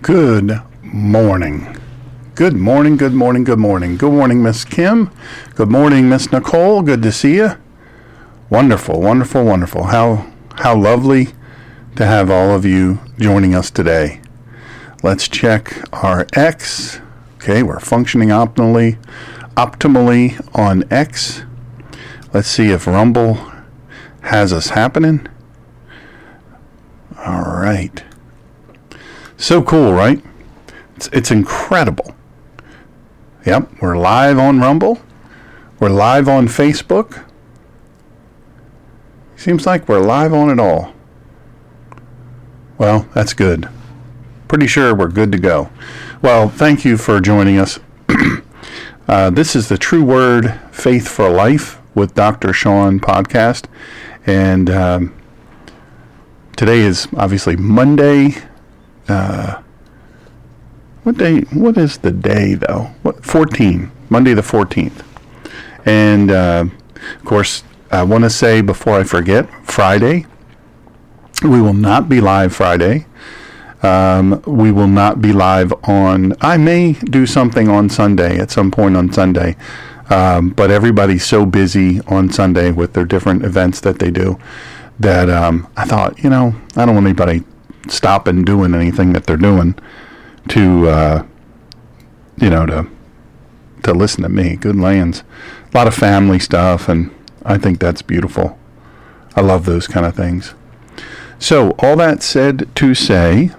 Good morning. Good morning, good morning, good morning. Good morning, Miss Kim. Good morning, Miss Nicole. Good to see you. Wonderful, wonderful, wonderful. How lovely to have all of you joining us today. Let's check our X. Okay, we're functioning optimally on X. Let's see if Rumble has us happening. All right. So cool, right? It's incredible. Yep, we're live on Rumble. We're live on Facebook. Seems like we're live on it all. Well, that's good. Pretty sure we're good to go. Well, thank you for joining us. This is the True Word Faith for Life with Dr. Shawn podcast. And today is obviously Monday. What is the day though? 14, Monday the 14th. And of course, I want to say before I forget, Friday, we will not be live Friday. We will not be live I may do something on Sunday at some point on Sunday. But everybody's so busy on Sunday with their different events that they do that I thought, I don't want anybody stopping doing anything that they're doing to listen to me. Good lands. A lot of family stuff, and I think that's beautiful. I love those kind of things. So, all that said to say,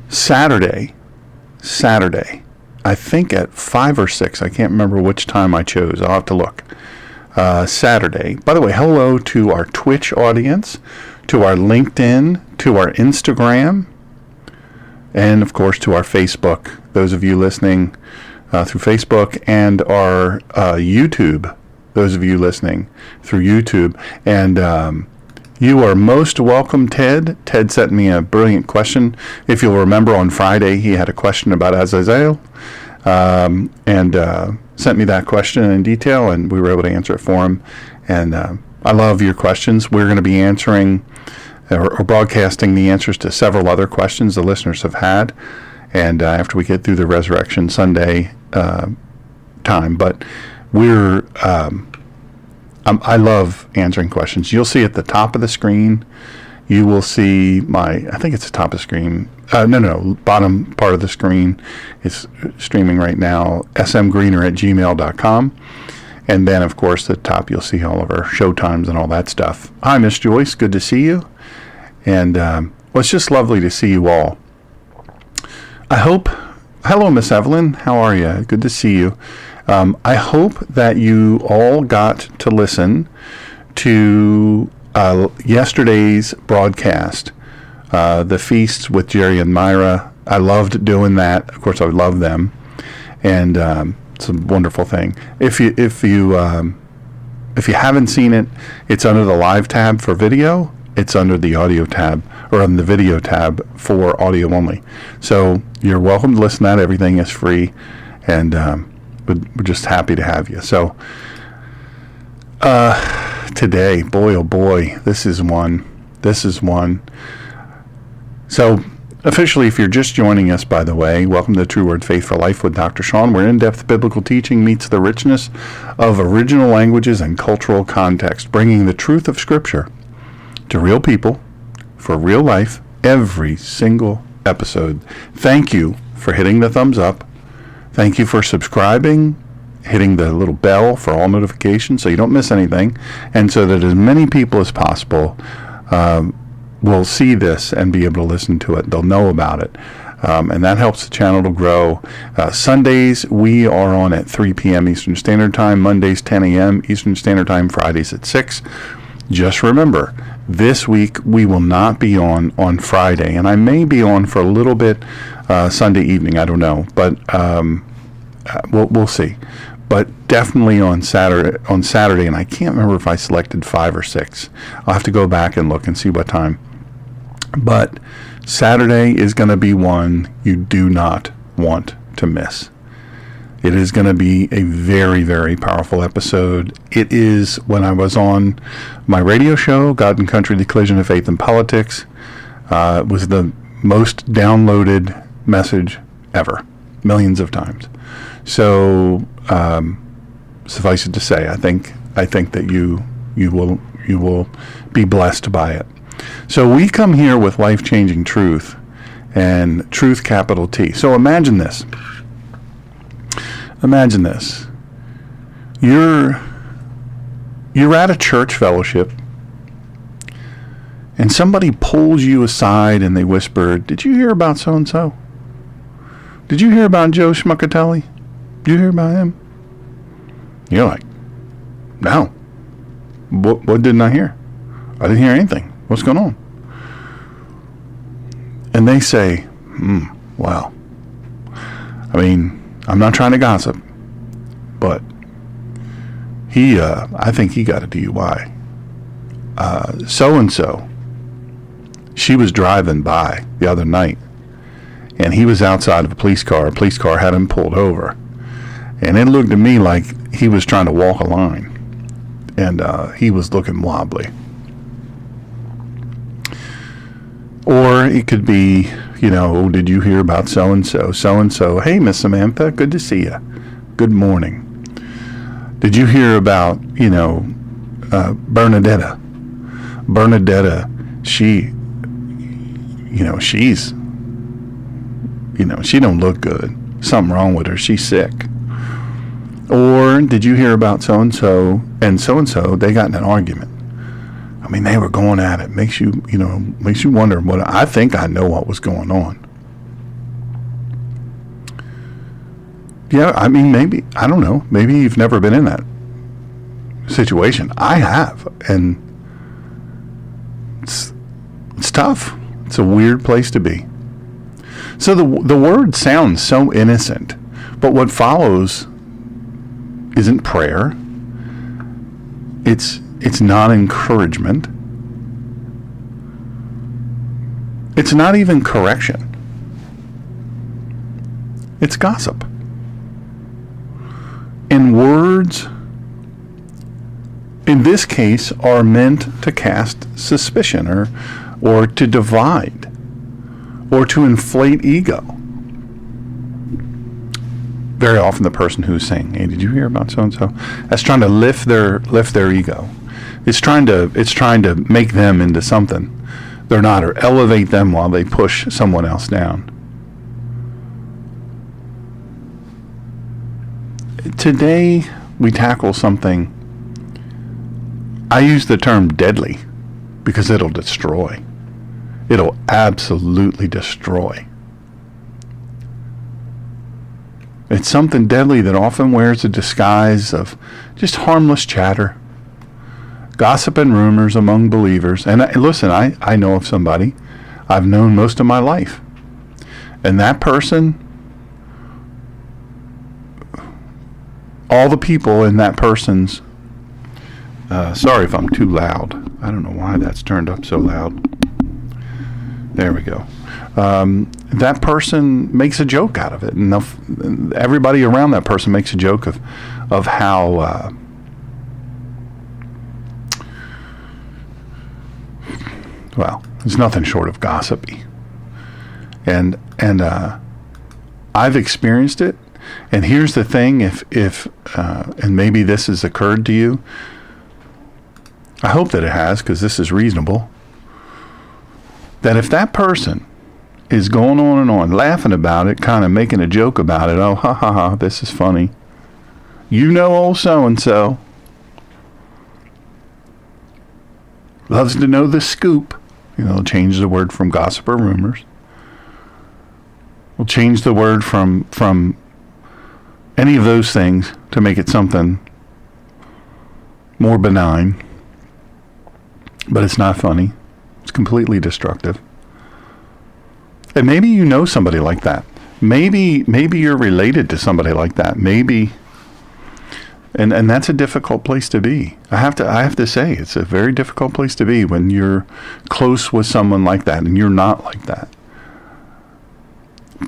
Saturday, I think at 5 or 6, I can't remember which time I chose. I'll have to look. Saturday. By the way, hello to our Twitch audience, to our LinkedIn, to our Instagram, and of course to our Facebook. Those of you listening through Facebook, and our YouTube. Those of you listening through YouTube. And you are most welcome, Ted. Ted sent me a brilliant question. If you'll remember, on Friday he had a question about Azazel, and sent me that question in detail, and we were able to answer it for him. And I love your questions. We're going to be answering or broadcasting the answers to several other questions the listeners have had, and after we get through the Resurrection Sunday time. But I love answering questions. You'll see at the top of the screen, you will see I think it's the top of the screen. Bottom part of the screen is streaming right now, smgreener@gmail.com. And then, of course, at the top, you'll see all of our show times and all that stuff. Hi, Miss Joyce. Good to see you. And it's just lovely to see you all. Hello, Miss Evelyn. How are you? Good to see you. I hope that you all got to listen to yesterday's broadcast, the feasts with Jerry and Myra. I loved doing that. Of course, I love them, and it's a wonderful thing. If you haven't seen it, it's under the live tab for video. It's under the audio tab, or on the video tab for audio only. So you're welcome to listen to that. Everything is free, and we're just happy to have you. So today, boy oh boy, this is one. So officially, if you're just joining us, by the way, welcome to True Word Faith for Life with Dr. Shawn, where in-depth biblical teaching meets the richness of original languages and cultural context, bringing the truth of Scripture to real people for real life every single episode. Thank you for hitting the thumbs up. Thank you for subscribing, hitting the little bell for all notifications so you don't miss anything, and so that as many people as possible will see this and be able to listen to it. They'll know about it. And that helps the channel to grow. Sundays, we are on at 3 p.m. Eastern Standard Time. Mondays, 10 a.m. Eastern Standard Time. Fridays at 6. Just remember, this week we will not be on Friday. And I may be on for a little bit Sunday evening. I don't know. But we'll see. But definitely on Saturday, and I can't remember if I selected 5 or 6. I'll have to go back and look and see what time. But Saturday is going to be one you do not want to miss. It is going to be a very, very powerful episode. It is when I was on my radio show, God and Country, The Collision of Faith and Politics. It was the most downloaded message ever, millions of times. So suffice it to say, I think that you will be blessed by it. So we come here with life-changing truth, and truth, capital T. So imagine this. Imagine this. You're at a church fellowship, and somebody pulls you aside and they whisper, "Did you hear about so-and-so? Did you hear about Joe Schmuckatelli? Did you hear about him?" You're like, "No. What didn't I hear? I didn't hear anything. What's going on?" And they say, "Well, I mean, I'm not trying to gossip, but I think he got a DUI. So-and-so, she was driving by the other night, and he was outside of a police car. A police car had him pulled over, and it looked to me like he was trying to walk a line, and he was looking wobbly." Or it could be, "Did you hear about so-and-so? So-and-so, hey, Miss Samantha, good to see you. Good morning. Did you hear about, Bernadetta? Bernadetta, she don't look good. Something wrong with her. She's sick." Or did you hear about so-and-so, they got in an argument? I mean, they were going at it. Makes you wonder what. I think I know what was going on. Yeah, I mean, maybe, I don't know. Maybe you've never been in that situation. I have, and it's tough. It's a weird place to be. So the word sounds so innocent, but what follows isn't prayer. It's not encouragement. It's not even correction. It's gossip. And words, in this case, are meant to cast suspicion or to divide or to inflate ego. Very often the person who's saying, "Hey, did you hear about so-and-so?" That's trying to lift their ego. It's trying to make them into something they're not, or elevate them while they push someone else down. Today we tackle something. I use the term deadly because it'll destroy. It'll absolutely destroy. It's something deadly that often wears a disguise of just harmless chatter, gossip and rumors among believers. And listen, I know of somebody I've known most of my life. And that person, all the people in that person's, sorry if I'm too loud. I don't know why that's turned up so loud. There we go. That person makes a joke out of it, and everybody around that person makes a joke of how well, it's nothing short of gossipy, and I've experienced it. And here's the thing: if and maybe this has occurred to you, I hope that it has, because this is reasonable. That if that person is going on and on, laughing about it, kind of making a joke about it, "Oh, ha ha ha, this is funny. Old so-and-so loves to know the scoop." Change the word from gossip or rumors. We'll change the word from any of those things to make it something more benign. But it's not funny. It's completely destructive. And maybe you know somebody like that. Maybe you're related to somebody like that. Maybe, and that's a difficult place to be. I have to say, it's a very difficult place to be when you're close with someone like that and you're not like that.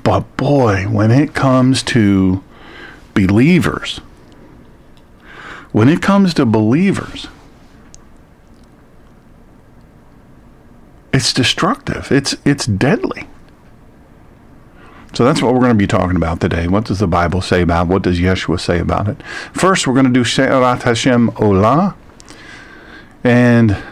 But boy, when it comes to believers, it's destructive. It's deadly. So that's what we're going to be talking about today. What does the Bible say about it? What does Yeshua say about it? First, we're going to do She'erat Hashem Olah. And a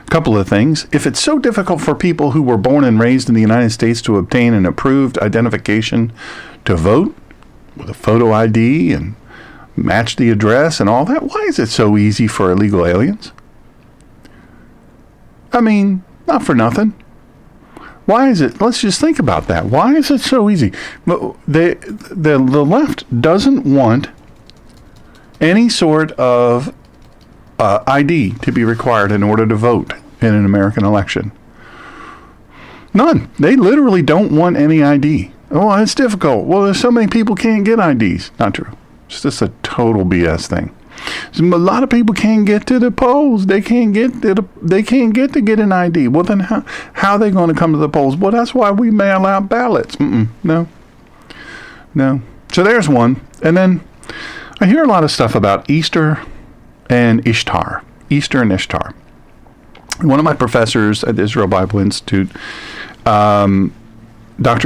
couple of things. If it's so difficult for people who were born and raised in the United States to obtain an approved identification to vote with a photo ID and match the address and all that, why is it so easy for illegal aliens? I mean, not for nothing. Why is it? Let's just think about that. Why is it so easy? The left doesn't want any sort of ID to be required in order to vote in an American election. None. They literally don't want any ID. Oh, it's difficult. Well, there's so many people can't get IDs. Not true. It's just a total BS thing. A lot of people can't get to the polls. They can't get to get an ID. Well, then how are they going to come to the polls? Well, that's why we mail out ballots. No. So there's one. And then I hear a lot of stuff about Easter and Ishtar. Easter and Ishtar. One of my professors at the Israel Bible Institute, Dr.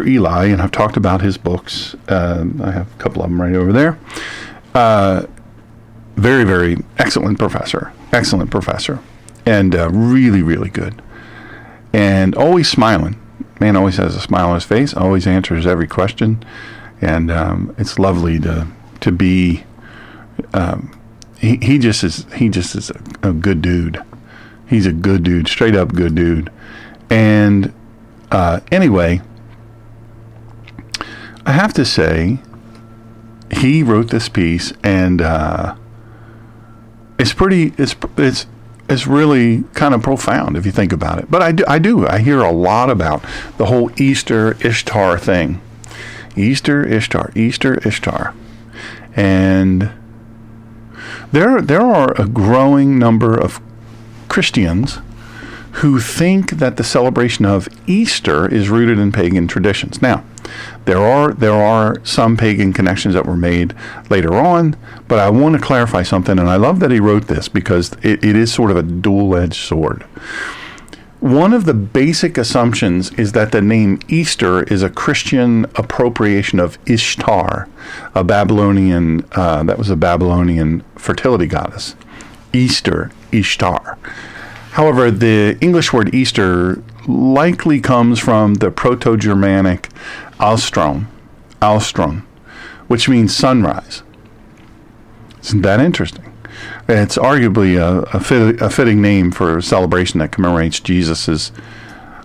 Eli, and I've talked about his books. I have a couple of them right over there. Very, very excellent professor, and really, really good, and always smiling. Man always has a smile on his face, always answers every question, and it's lovely to be. He just is a good dude. He's a good dude, straight up good dude, and anyway, I have to say, he wrote this piece, and it's really kind of profound if you think about it. But I hear a lot about the whole Easter Ishtar thing. Easter Ishtar. And there are a growing number of Christians who think that the celebration of Easter is rooted in pagan traditions. Now, there are some pagan connections that were made later on, but I want to clarify something, and I love that he wrote this because it is sort of a dual-edged sword. One of the basic assumptions is that the name Easter is a Christian appropriation of Ishtar, a Babylonian fertility goddess. Easter, Ishtar. However, the English word Easter likely comes from the Proto-Germanic Alstrom, which means sunrise. Isn't that interesting? It's arguably a fitting name for a celebration that commemorates Jesus'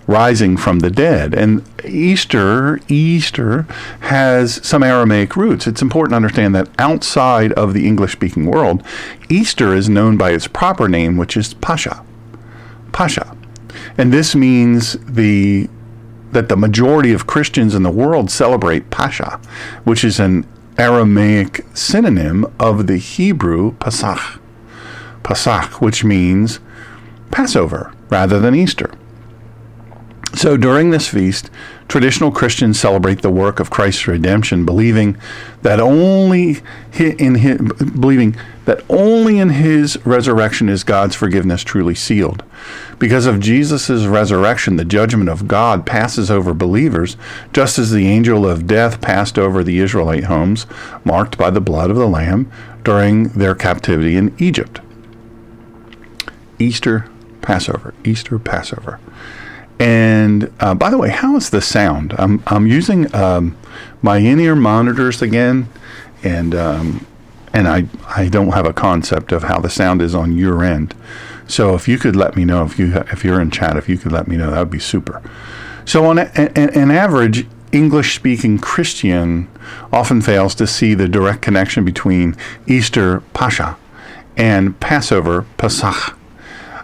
rising from the dead. And Easter has some Aramaic roots. It's important to understand that outside of the English-speaking world, Easter is known by its proper name, which is Pascha. And this means that the majority of Christians in the world celebrate Pascha, which is an Aramaic synonym of the Hebrew Pesach, which means Passover rather than Easter. So during this feast, traditional Christians celebrate the work of Christ's redemption, believing that only in his resurrection is God's forgiveness truly sealed. Because of Jesus' resurrection, the judgment of God passes over believers, just as the angel of death passed over the Israelite homes, marked by the blood of the Lamb during their captivity in Egypt. Easter, Passover. And by the way, how is the sound? I'm using my in-ear monitors again, and I don't have a concept of how the sound is on your end. So if you could let me know, if you're in chat, if you could let me know, that would be super. So on an average English-speaking Christian often fails to see the direct connection between Easter, Pascha, and Passover, Pesach.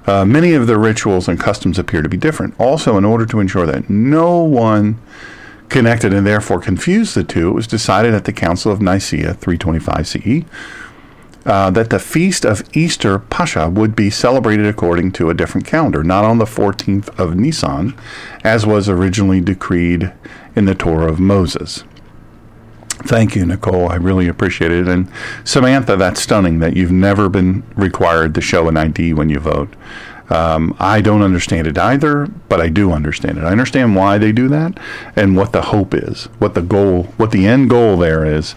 Many of the rituals and customs appear to be different. Also, in order to ensure that no one connected and therefore confused the two, it was decided at the Council of Nicaea, 325 CE, that the feast of Easter Pascha would be celebrated according to a different calendar, not on the 14th of Nisan, as was originally decreed in the Torah of Moses. Thank you, Nicole. I really appreciate it. And Samantha, that's stunning that you've never been required to show an ID when you vote. I don't understand it either, but I do understand it. I understand why they do that and what the hope is, what the end goal there is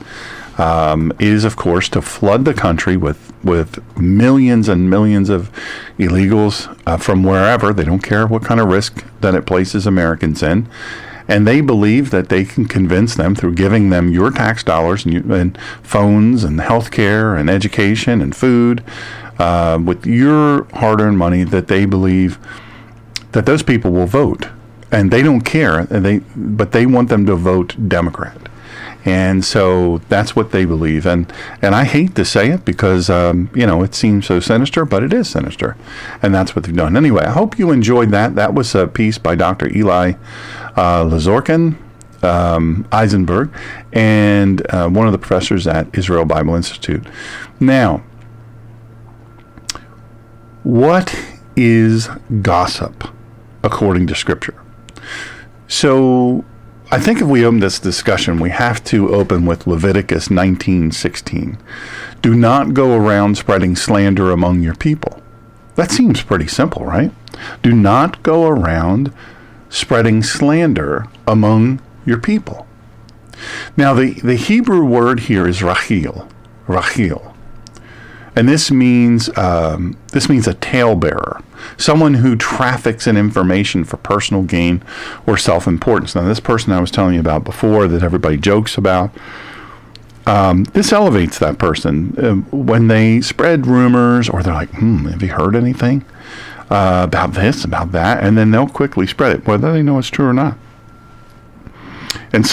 of course to flood the country with millions and millions of illegals from wherever. They don't care what kind of risk that it places Americans in. And they believe that they can convince them through giving them your tax dollars and phones and health care and education and food with your hard-earned money, that they believe that those people will vote. And they don't care, but they want them to vote Democrat. And so that's what they believe. And I hate to say it because, it seems so sinister, but it is sinister. And that's what they've done. Anyway, I hope you enjoyed that. That was a piece by Dr. Eli Lazorkin Eisenberg, and one of the professors at Israel Bible Institute. Now, what is gossip according to Scripture? So I think if we open this discussion, we have to open with Leviticus 19:16. Do not go around spreading slander among your people. That seems pretty simple, right? Do not go around spreading slander among your people. Now, the Hebrew word here is rachil, and this means a talebearer, someone who traffics in information for personal gain or self-importance. Now, this person I was telling you about before that everybody jokes about, this elevates that person when they spread rumors, or they're like, have you heard anything about this, about that? And then they'll quickly spread it, whether they know it's true or not. And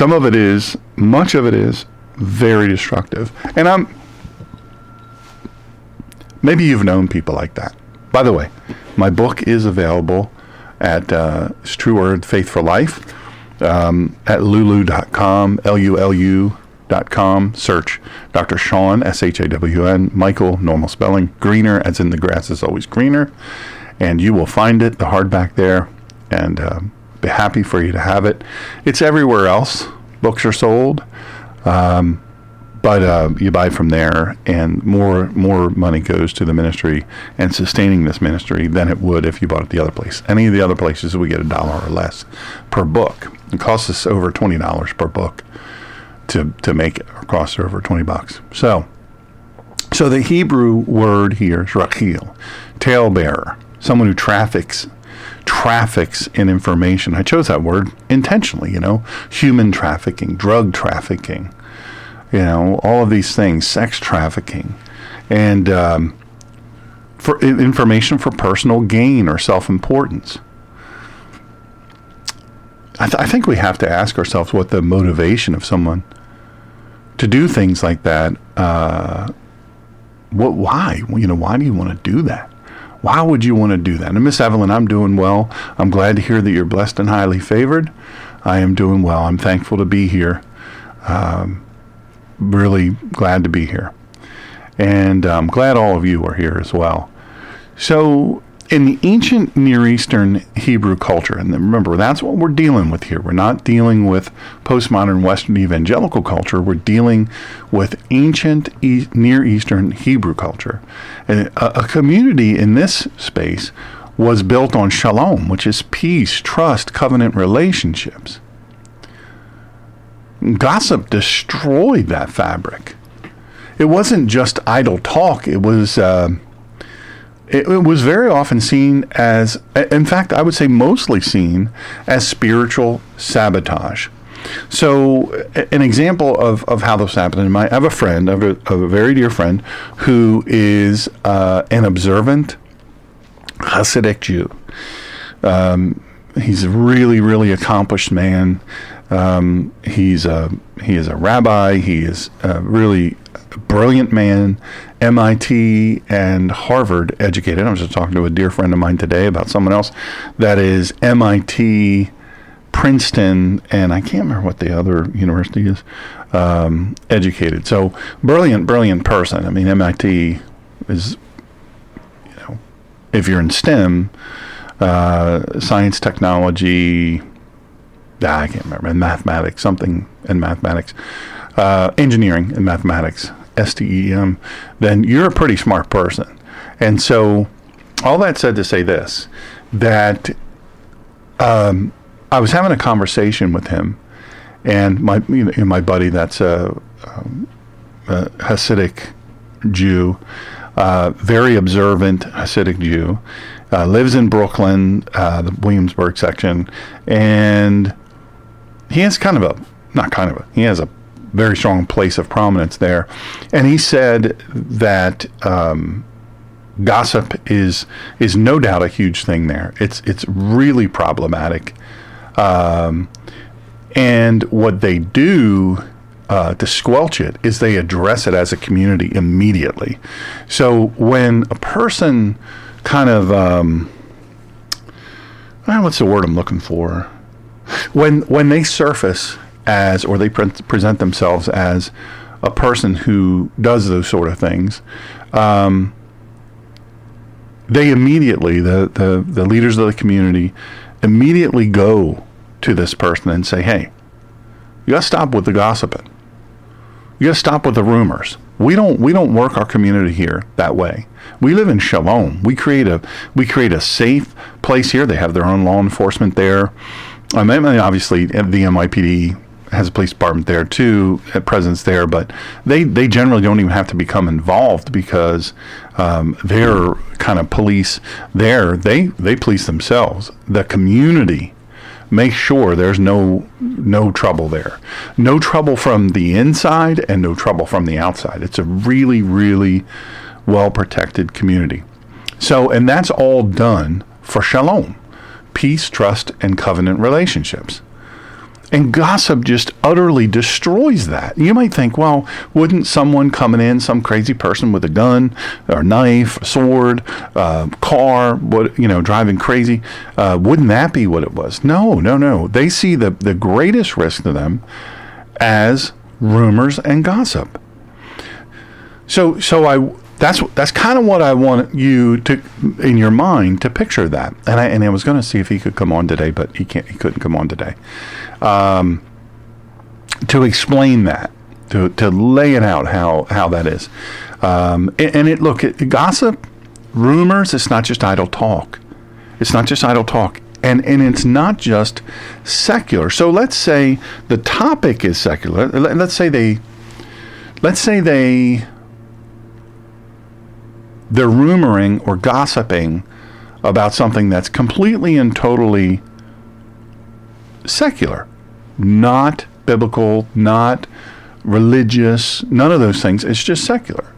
much of it is very destructive. And maybe you've known people like that. By the way, my book is available at it's True Word Faith for Life at lulu.com, LULU.com. Search Dr. Shawn, SHAWN, Michael, normal spelling, greener, as in the grass is always greener. And you will find it, the hardback there, and be happy for you to have it. It's everywhere else books are sold, but you buy from there, and more money goes to the ministry and sustaining this ministry than it would if you bought it the other place. Any of the other places, we get $1 or less per book. It costs us over $20 per book to make it, or costs over $20. So the Hebrew word here is rachil, talebearer, someone who traffics in information. I chose that word intentionally, human trafficking, drug trafficking, all of these things, sex trafficking, and for information for personal gain or self-importance. I think we have to ask ourselves what the motivation of someone to do things like that. Why? Why do you want to do that? Why would you want to do that? And Miss Evelyn, I'm doing well. I'm glad to hear that you're blessed and highly favored. I am doing well. I'm thankful to be here. Really glad to be here. And I'm glad all of you are here as well. So in the ancient Near Eastern Hebrew culture, and remember, that's what we're dealing with here. We're not dealing with postmodern Western evangelical culture. We're dealing with ancient Near Eastern Hebrew culture. And a community in this space was built on shalom, which is peace, trust, covenant relationships. Gossip destroyed that fabric. It wasn't just idle talk. It was very often seen as, in fact, I would say mostly seen as spiritual sabotage. So an example of how this happened, I have a friend, a very dear friend, who is an observant Hasidic Jew. He's a really, really accomplished man. He is a rabbi. He is a really brilliant man, MIT and Harvard educated. I was just talking to a dear friend of mine today about someone else that is MIT, Princeton, and I can't remember what the other university is, educated. So brilliant person. I mean, MIT is, if you're in STEM, science, technology, I can't remember, and mathematics, something in mathematics, engineering and mathematics, STEM, then you're a pretty smart person. And so all that said to say this, that I was having a conversation with him, and my buddy that's a Hasidic Jew, very observant Hasidic Jew, lives in Brooklyn, the Williamsburg section, and he has he has a very strong place of prominence there. And he said that gossip is no doubt a huge thing there. It's really problematic. And what they do to squelch it is they address it as a community immediately. So when a person kind of, what's the word I'm looking for? When they surface as, or they present themselves as a person who does those sort of things, they immediately, the leaders of the community immediately go to this person and say, hey, you got to stop with the gossiping. You got to stop with the rumors. We don't work our community here that way. We live in Shalom. We create a safe place here. They have their own law enforcement there. I mean, obviously, the NYPD has a police department there too, a presence there, but they generally don't even have to become involved because their kind of police there, they police themselves. The community makes sure there's no trouble there. No trouble from the inside and no trouble from the outside. It's a really, really well-protected community. So, and that's all done for shalom, peace, trust, and covenant relationships. And gossip just utterly destroys that. You might think, well, wouldn't someone coming in, some crazy person with a gun or knife, a sword, car, driving crazy, wouldn't that be what it was? No. They see the greatest risk to them as rumors and gossip. So that's kind of what I want you to, in your mind, to picture that. And I was going to see if he could come on today, but he couldn't come on today. To explain that, to lay it out how that is. Gossip, rumors, it's not just idle talk. It's not just idle talk. And it's not just secular. So let's say the topic is secular. Let's say they're rumoring or gossiping about something that's completely and totally secular, not biblical, not religious, none of those things. It's just secular.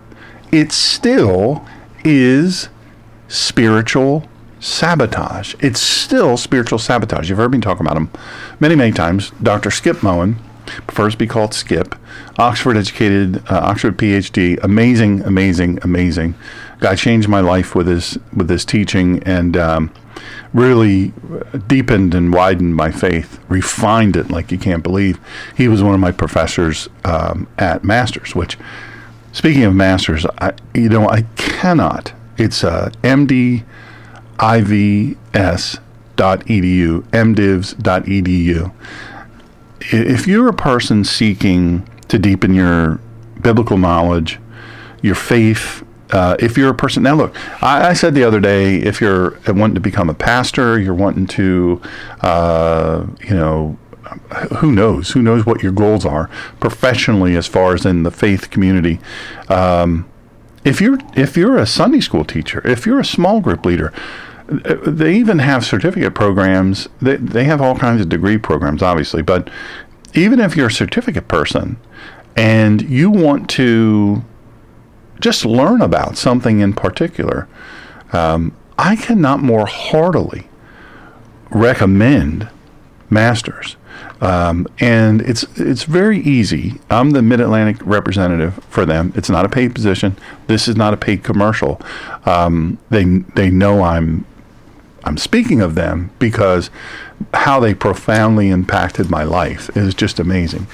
It still is spiritual sabotage. It's still spiritual sabotage. You've heard me talk about him many, many times. Dr. Skip Moen prefers to be called Skip. Oxford educated, Oxford PhD, amazing guy. Changed my life with his teaching and really deepened and widened my faith, refined it like you can't believe. He was one of my professors at Masters, which, speaking of Masters, I cannot. It's mdivs.edu, mdivs.edu. If you're a person seeking to deepen your biblical knowledge, your faith, if you're a person, now look, I said the other day, if you're wanting to become a pastor, you're wanting to, who knows what your goals are professionally as far as in the faith community. If you're a Sunday school teacher, if you're a small group leader, they even have certificate programs. They have all kinds of degree programs, obviously, but even if you're a certificate person and you want to just learn about something in particular, I cannot more heartily recommend Masters. And it's very easy. I'm the Mid-Atlantic representative for them. It's not a paid position. This is not a paid commercial. They know I'm speaking of them because how they profoundly impacted my life is just amazing.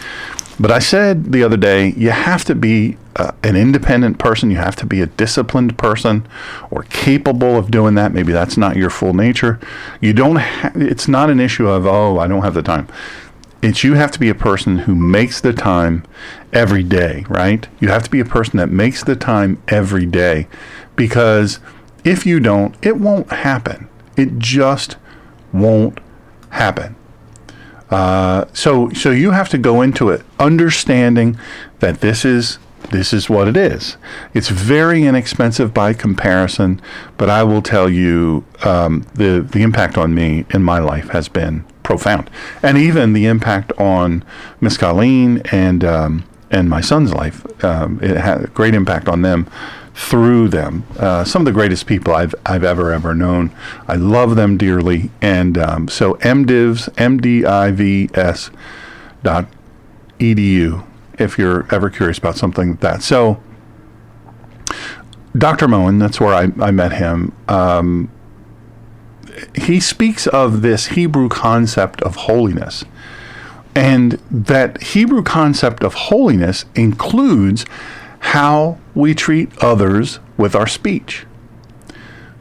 But I said the other day, you have to be an independent person. You have to be a disciplined person or capable of doing that. Maybe that's not your full nature. It's not an issue of, I don't have the time. You have to be a person who makes the time every day, right? You have to be a person that makes the time every day, because If you don't, it won't happen. It just won't happen. So you have to go into it understanding that this is what it is. It's very inexpensive by comparison, but I will tell you the impact on me in my life has been profound, and even the impact on Miss Colleen and my son's life. It had a great impact on them through them. Some of the greatest people I've ever known. I love them dearly, and so mdivs.edu if you're ever curious about something like that. So Dr. Moen, that's where I met him. He speaks of this Hebrew concept of holiness, and that Hebrew concept of holiness includes how we treat others with our speech.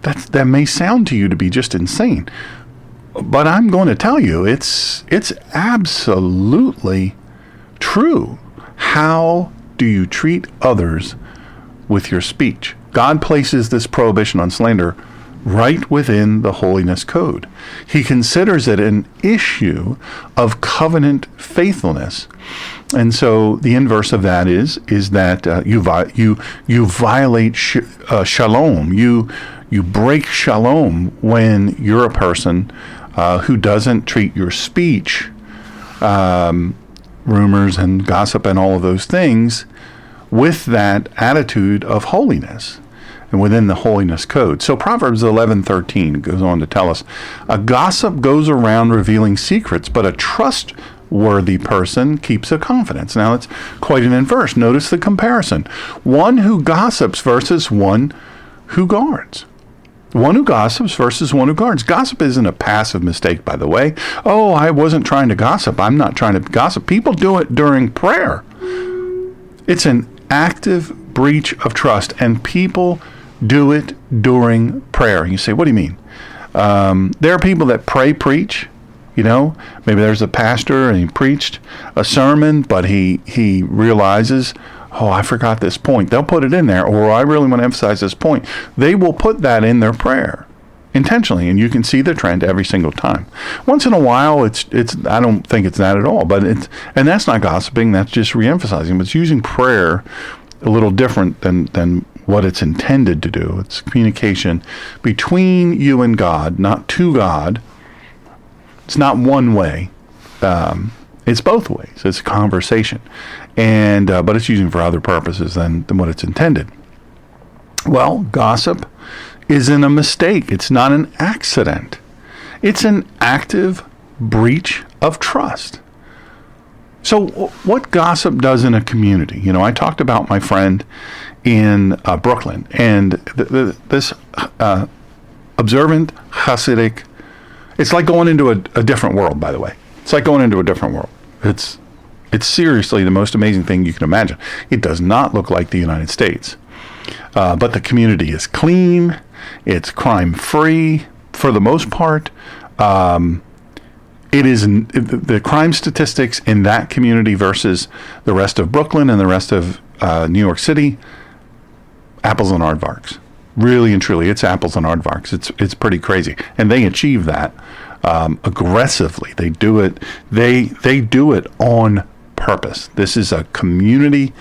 That may sound to you to be just insane, but I'm going to tell you it's absolutely true. How do you treat others with your speech? God places this prohibition on slander right within the holiness code. He considers it an issue of covenant faithfulness. And so the inverse of that is that you violate shalom. You break shalom when you're a person who doesn't treat your speech, rumors and gossip and all of those things, with that attitude of holiness and within the holiness code. So Proverbs 11:13 goes on to tell us, a gossip goes around revealing secrets, but a trustworthy person keeps a confidence. Now it's quite an inverse. Notice the comparison. One who gossips versus one who guards. One who gossips versus one who guards. Gossip isn't a passive mistake, by the way. Oh, I wasn't trying to gossip. I'm not trying to gossip. People do it during prayer. It's an active breach of trust, and people do it during prayer. You say, what do you mean? There are people that preach. Maybe there's a pastor and he preached a sermon, but he realizes, oh, I forgot this point. They'll put it in there, or I really want to emphasize this point. They will put that in their prayer intentionally, and you can see the trend every single time. Once in a while, it's I don't think it's that at all, but and that's not gossiping. That's just reemphasizing. But it's using prayer a little different than what it's intended to do. It's communication between you and God, not to God. It's not one way. It's both ways. It's a conversation, and but it's using for other purposes than what it's intended. Well, gossip isn't a mistake. It's not an accident. It's an active breach of trust. So what gossip does in a community? I talked about my friend in Brooklyn, and this observant Hasidic, it's like going into a different world, by the way. It's like going into a different world. It's seriously the most amazing thing you can imagine. It does not look like the United States. But the community is clean. It's crime-free for the most part. It is the crime statistics in that community versus the rest of Brooklyn and the rest of New York City, apples and aardvarks. Really and truly, it's apples and aardvarks. It's pretty crazy, and they achieve that aggressively. They do it. They do it on purpose. This is a community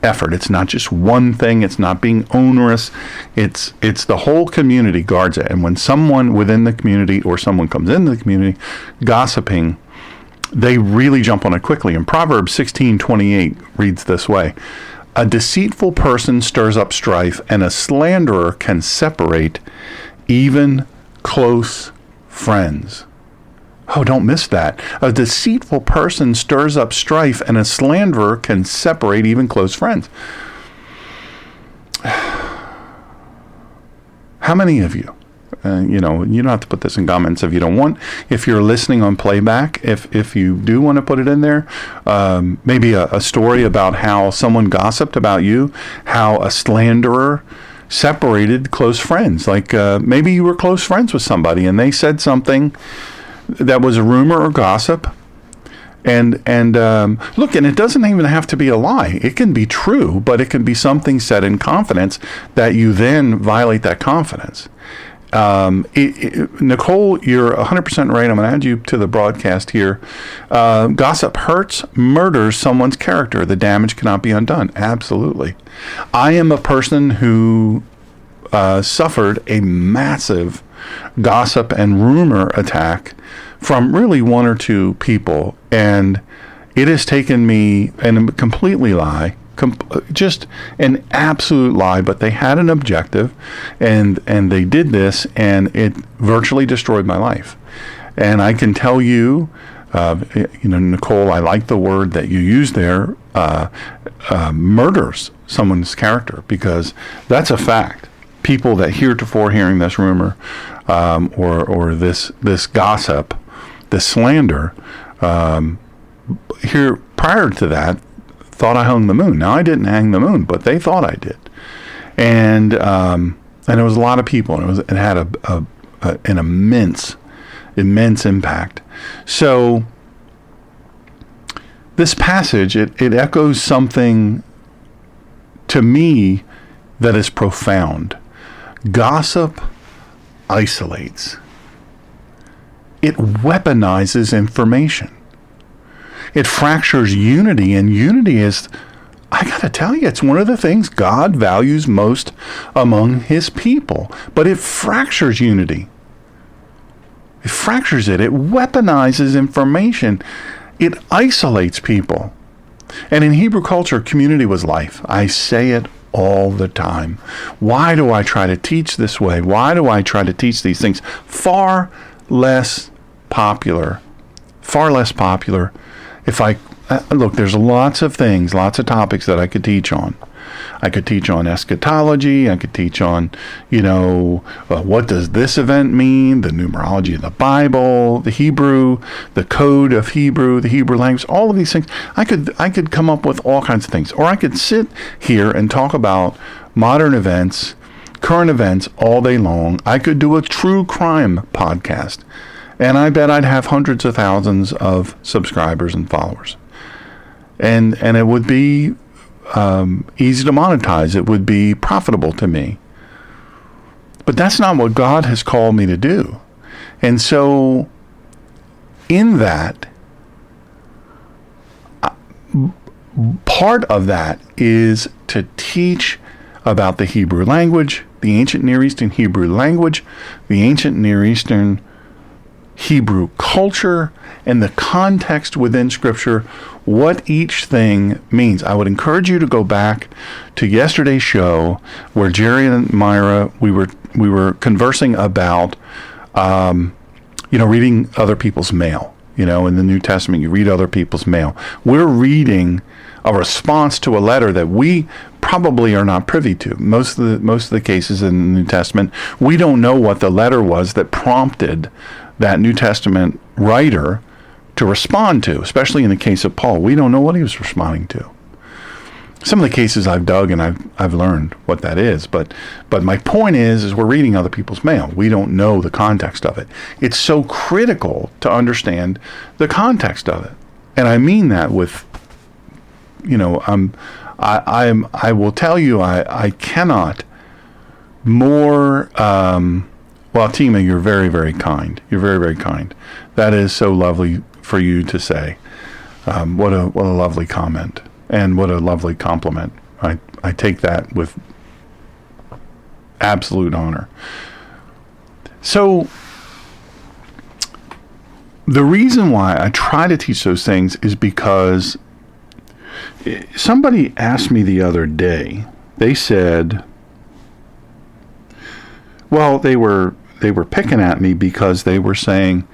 effort. It's not just one thing. It's not being onerous. It's the whole community guards it. And when someone within the community or someone comes into the community gossiping, they really jump on it quickly. And Proverbs 16:28 reads this way: a deceitful person stirs up strife, and a slanderer can separate even close friends. Oh, don't miss that. A deceitful person stirs up strife, and a slanderer can separate even close friends. How many of you, you don't have to put this in comments if you don't want. If you're listening on playback, if you do want to put it in there, maybe a story about how someone gossiped about you, how a slanderer separated close friends. Like maybe you were close friends with somebody and they said something that was a rumor or gossip, And look, and it doesn't even have to be a lie. It can be true, but it can be something said in confidence that you then violate that confidence. Nicole, you're 100% right. I'm going to add you to the broadcast here. Gossip hurts, murders someone's character. The damage cannot be undone. Absolutely. I am a person who suffered a massive gossip and rumor attack from really one or two people, and it has taken me, and a completely lie, just an absolute lie, but they had an objective, and they did this, and it virtually destroyed my life. And I can tell you, Nicole, I like the word that you used there, murders someone's character, because that's a fact. People that heretofore hearing this rumor or this gossip, this slander, here prior to that, thought I hung the moon. Now, I didn't hang the moon, but they thought I did, and it was a lot of people, and it had an immense impact. So this passage, it echoes something to me that is profound. Gossip isolates. It weaponizes information. It fractures unity, and unity is, I got to tell you, it's one of the things God values most among his people. But it fractures unity. It fractures it. It weaponizes information. It isolates people. And in Hebrew culture, community was life. I say it all the time. Why do I try to teach this way? Why do I try to teach these things? Far less popular. If I look, there's lots of things, lots of topics that I could teach on. I could teach on eschatology. I could teach on, what does this event mean? The numerology of the Bible, the Hebrew, the code of Hebrew, the Hebrew language, all of these things. I could come up with all kinds of things. Or I could sit here and talk about modern events, current events all day long. I could do a true crime podcast. And I bet I'd have hundreds of thousands of subscribers and followers. And it would be easy to monetize. It would be profitable to me. But that's not what God has called me to do. And so in that, part of that is to teach about the Hebrew language, the ancient Near Eastern Hebrew language, the ancient Near Eastern Hebrew culture, and the context within Scripture, what each thing means. I would encourage you to go back to yesterday's show where Jerry and Myra, we were conversing about, reading other people's mail. In the New Testament, you read other people's mail. We're reading a response to a letter that we probably are not privy to. Most of the cases in the New Testament, we don't know what the letter was that prompted that New Testament writer to respond to, especially in the case of Paul. We don't know what he was responding to. Some of the cases I've dug and I've learned what that is, but my point is we're reading other people's mail. We don't know the context of it. It's so critical to understand the context of it, and I mean that with, I will tell you, I cannot more. Well, Tima, you're very, very kind. You're very, very kind. That is so lovely for you to say. What a lovely comment, and what a lovely compliment. I take that with absolute honor. So the reason why I try to teach those things is because somebody asked me the other day. They said, well, they were picking at me because they were saying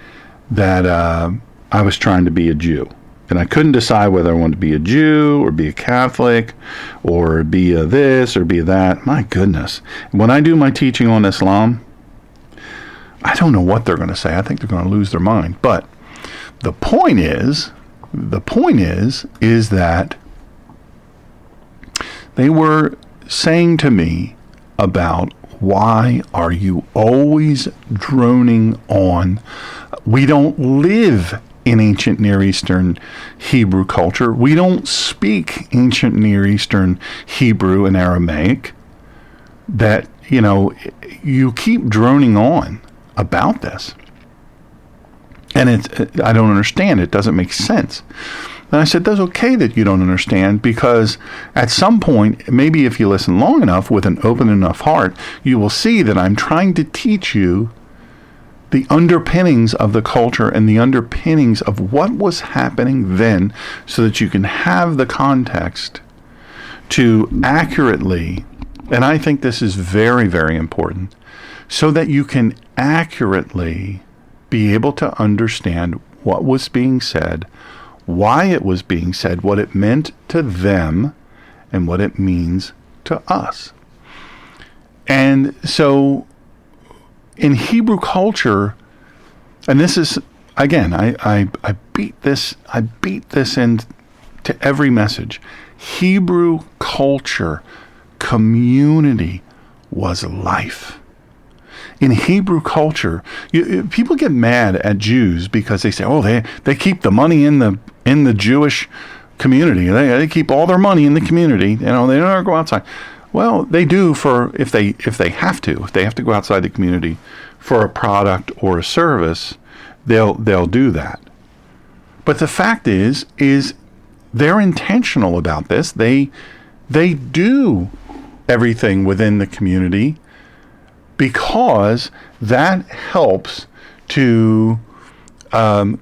that I was trying to be a Jew. And I couldn't decide whether I wanted to be a Jew or be a Catholic or be a this or be that. My goodness. When I do my teaching on Islam, I don't know what they're going to say. I think they're going to lose their mind. But the point is that they were saying to me about, why are you always droning on? We don't live in ancient Near Eastern Hebrew culture. We don't speak ancient Near Eastern Hebrew and Aramaic. That, you keep droning on about this. And I don't understand. It doesn't make sense. And I said, that's okay that you don't understand, because at some point, maybe if you listen long enough with an open enough heart, you will see that I'm trying to teach you the underpinnings of the culture and the underpinnings of what was happening then, so that you can have the context to accurately, and I think this is very, very important, so that you can accurately be able to understand what was being said, why it was being said, what it meant to them, and what it means to us. And so in Hebrew culture, and this is, again, I beat this into every message. Hebrew culture, community was life. In Hebrew culture, people get mad at Jews because they say, "Oh, they keep the money in the Jewish community. They keep all their money in the community. They don't go outside." Well, they do if they have to. If they have to go outside the community for a product or a service, they'll do that. But the fact is they're intentional about this. They do everything within the community, because that helps to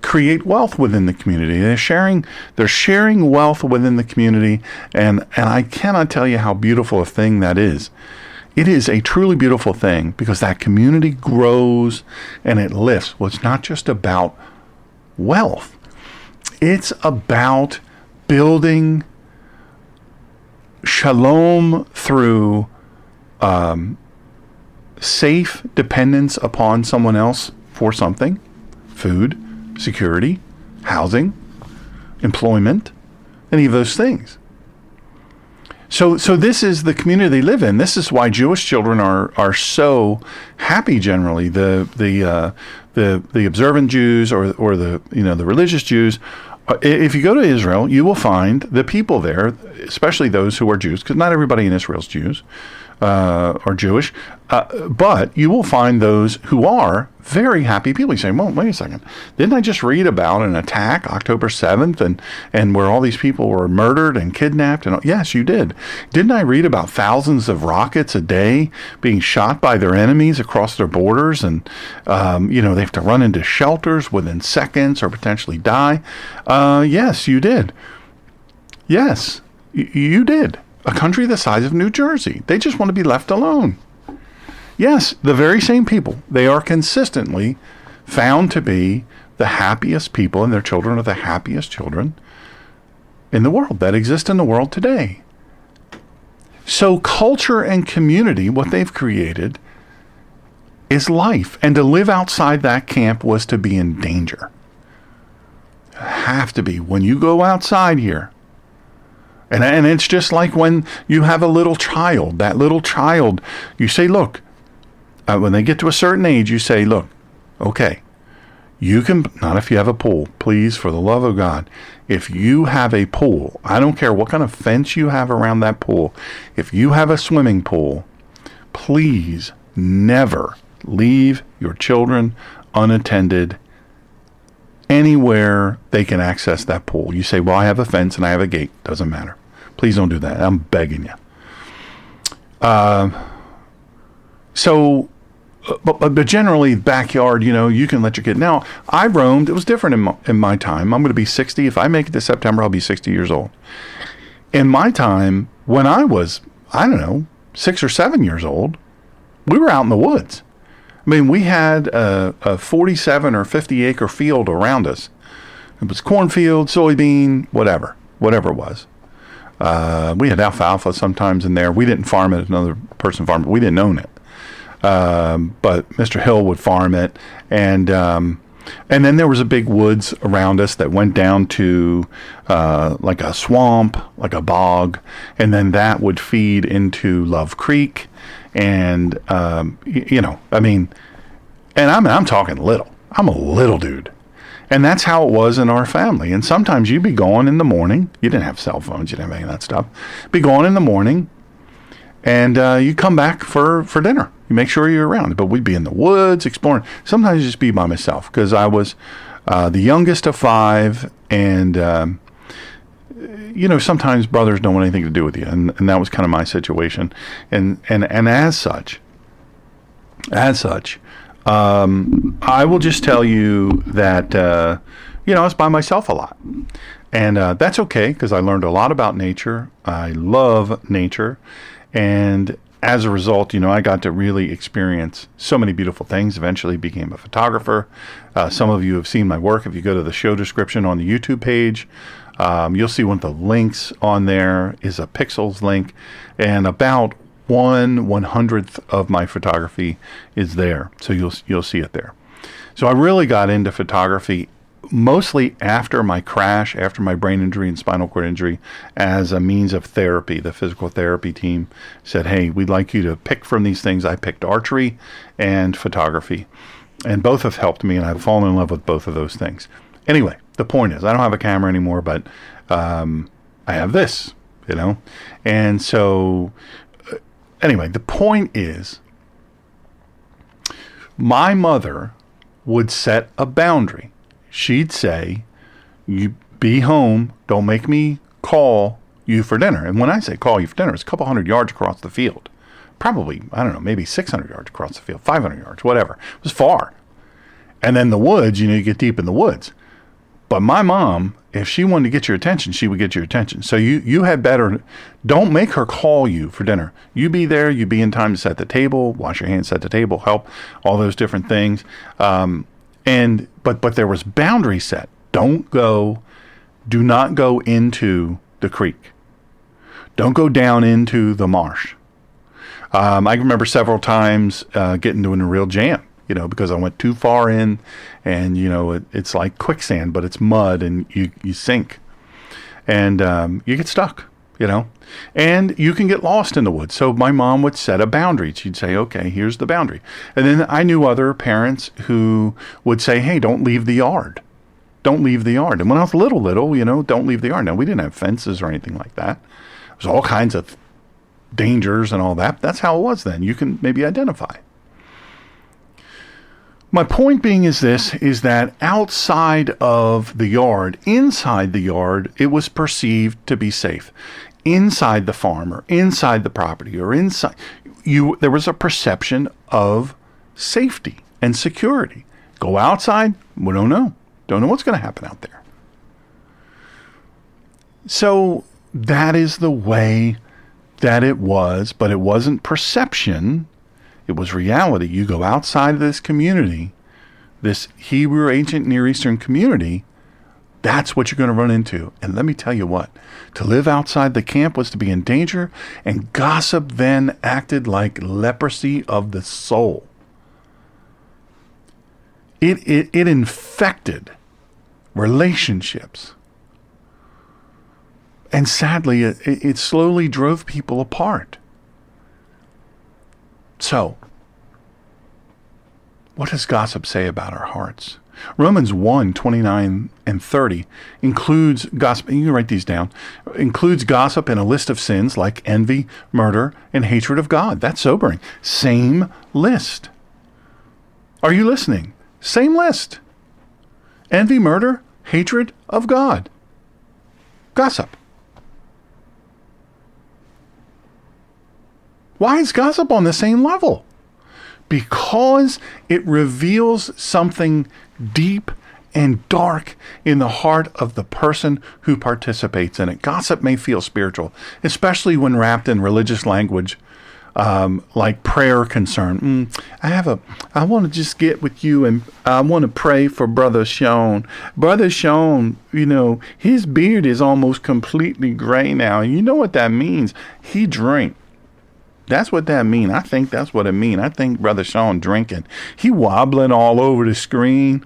create wealth within the community. They're sharing wealth within the community, and I cannot tell you how beautiful a thing that is. It is a truly beautiful thing, because that community grows and it lifts. Well, it's not just about wealth. It's about building shalom through safe dependence upon someone else for something, food, security, housing, employment, any of those things. So this is the community they live in. This is why Jewish children are so happy generally. The observant Jews or the the religious Jews. If you go to Israel, you will find the people there, especially those who are Jews, because not everybody in Israel is Jews. Or Jewish, but you will find those who are very happy people. You say, well, wait a second. Didn't I just read about an attack October 7th and where all these people were murdered and kidnapped? And yes, you did. Didn't I read about thousands of rockets a day being shot by their enemies across their borders? And, they have to run into shelters within seconds or potentially die. Yes, you did. Yes, you did. A country the size of New Jersey. They just want to be left alone. Yes, the very same people. They are consistently found to be the happiest people, and their children are the happiest children in the world that exist in the world today. So culture and community, what they've created, is life. And to live outside that camp was to be in danger. Have to be. When you go outside here, and it's just like when you have a little child. That little child, you say, look, when they get to a certain age, you say, look, okay, you can, not if you have a pool, please, for the love of God, if you have a pool, I don't care what kind of fence you have around that pool, if you have a swimming pool, please never leave your children unattended anywhere they can access that pool. You say, well, I have a fence and I have a gate. Doesn't matter. Please don't do that. I'm begging you. But generally, backyard, you can let your kid. Now, I roamed. It was different in my time. I'm going to be 60. If I make it to September, I'll be 60 years old. In my time, when I was, 6 or 7 years old, we were out in the woods. I mean, we had a 47 or 50 acre field around us. It was cornfield, soybean, whatever it was. We had alfalfa sometimes in there. We didn't farm it. Another person farmed it. We didn't own it. But Mr. Hill would farm it. And then there was a big woods around us that went down to like a swamp, like a bog. And then that would feed into Love Creek. And, and I'm talking little. I'm a little dude. And that's how it was in our family. And sometimes you'd be gone in the morning. You didn't have cell phones. You didn't have any of that stuff. Be gone in the morning, and you come back for dinner. You make sure you're around. But we'd be in the woods exploring. Sometimes just be by myself because I was the youngest of 5. And, sometimes brothers don't want anything to do with you. And that was kind of my situation. And as such, I will just tell you that, I was by myself a lot. And that's okay because I learned a lot about nature. I love nature. And as a result, I got to really experience so many beautiful things. Eventually became a photographer. Some of you have seen my work. If you go to the show description on the YouTube page, you'll see one of the links on there is a pixels link. And about 1/100th of my photography is there. So you'll see it there. So I really got into photography mostly after my crash, after my brain injury and spinal cord injury, as a means of therapy. The physical therapy team said, hey, we'd like you to pick from these things. I picked archery and photography, and both have helped me, and I've fallen in love with both of those things. Anyway, the point is, I don't have a camera anymore, but I have this, And so, anyway, the point is, my mother would set a boundary. She'd say, you be home, don't make me call you for dinner. And when I say call you for dinner, it's a couple hundred yards across the field. Probably, I don't know, maybe 600 yards across the field, 500 yards, whatever. It was far. And then the woods, you get deep in the woods. But my mom, if she wanted to get your attention, she would get your attention. So you had better, don't make her call you for dinner. You be there, you be in time to set the table, wash your hands, set the table, help, all those different things. But there was boundary set. Do not go into the creek. Don't go down into the marsh. I remember several times getting into a real jam, because I went too far in, and, it's like quicksand, but it's mud, and you sink. And you get stuck, and you can get lost in the woods. So my mom would set a boundary. She'd say, okay, here's the boundary. And then I knew other parents who would say, hey, don't leave the yard. Don't leave the yard. And when I was little, don't leave the yard. Now, we didn't have fences or anything like that. There's all kinds of dangers and all that. That's how it was then. You can maybe identify. My point being is that outside of the yard, inside the yard, it was perceived to be safe. Inside the farm or inside the property or inside, there was a perception of safety and security. Go outside, we don't know. Don't know what's going to happen out there. So that is the way that it was, but it wasn't perception. It was reality. You go outside of this community, this Hebrew ancient Near Eastern community, that's what you're going to run into. And let me tell you what, to live outside the camp was to be in danger, and gossip then acted like leprosy of the soul. It infected relationships. And sadly, it slowly drove people apart. So, what does gossip say about our hearts? Romans 1:29 and 30 includes gossip, and you can write these down, includes gossip in a list of sins like envy, murder, and hatred of God. That's sobering. Same list. Are you listening? Same list. Envy, murder, hatred of God. Gossip. Why is gossip on the same level? Because it reveals something deep and dark in the heart of the person who participates in it. Gossip may feel spiritual, especially when wrapped in religious language, like prayer concern. I want to just get with you, and I want to pray for Brother Shawn. Brother Shawn, his beard is almost completely gray now. And you know what that means? He drank. That's what that mean. I think that's what it mean. I think Brother Shawn drinking. He wobbling all over the screen.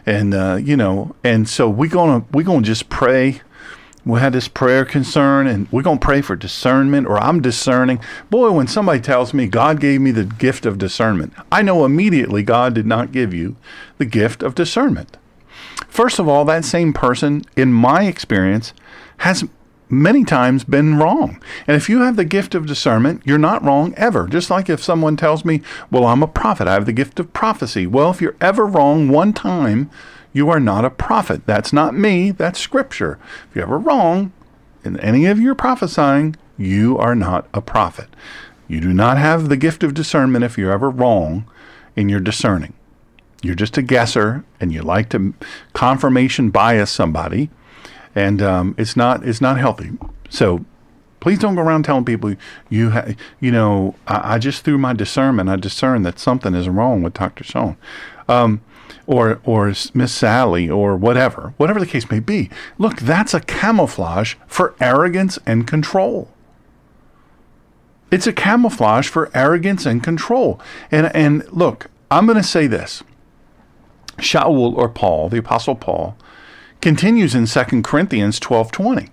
And, and so we're gonna just pray. We had this prayer concern, and we're going to pray for discernment, or I'm discerning. Boy, when somebody tells me God gave me the gift of discernment, I know immediately God did not give you the gift of discernment. First of all, that same person, in my experience, has many times been wrong. And if you have the gift of discernment, you're not wrong ever. Just like if someone tells me, well, I'm a prophet, I have the gift of prophecy. Well, if you're ever wrong one time, you are not a prophet. That's not me, that's Scripture. If you're ever wrong in any of your prophesying, you are not a prophet. You do not have the gift of discernment if you're ever wrong in your discerning. You're just a guesser, and you like to confirmation bias somebody, and it's not healthy. So please don't go around telling people I just through my discernment I discern that something is wrong with Dr. Shawn, or Miss Sally, or whatever the case may be. Look, that's a camouflage for arrogance and control. It's a camouflage for arrogance and control. And look, I'm going to say this. Shaul, or Paul, the Apostle Paul, continues in 2 Corinthians 12:20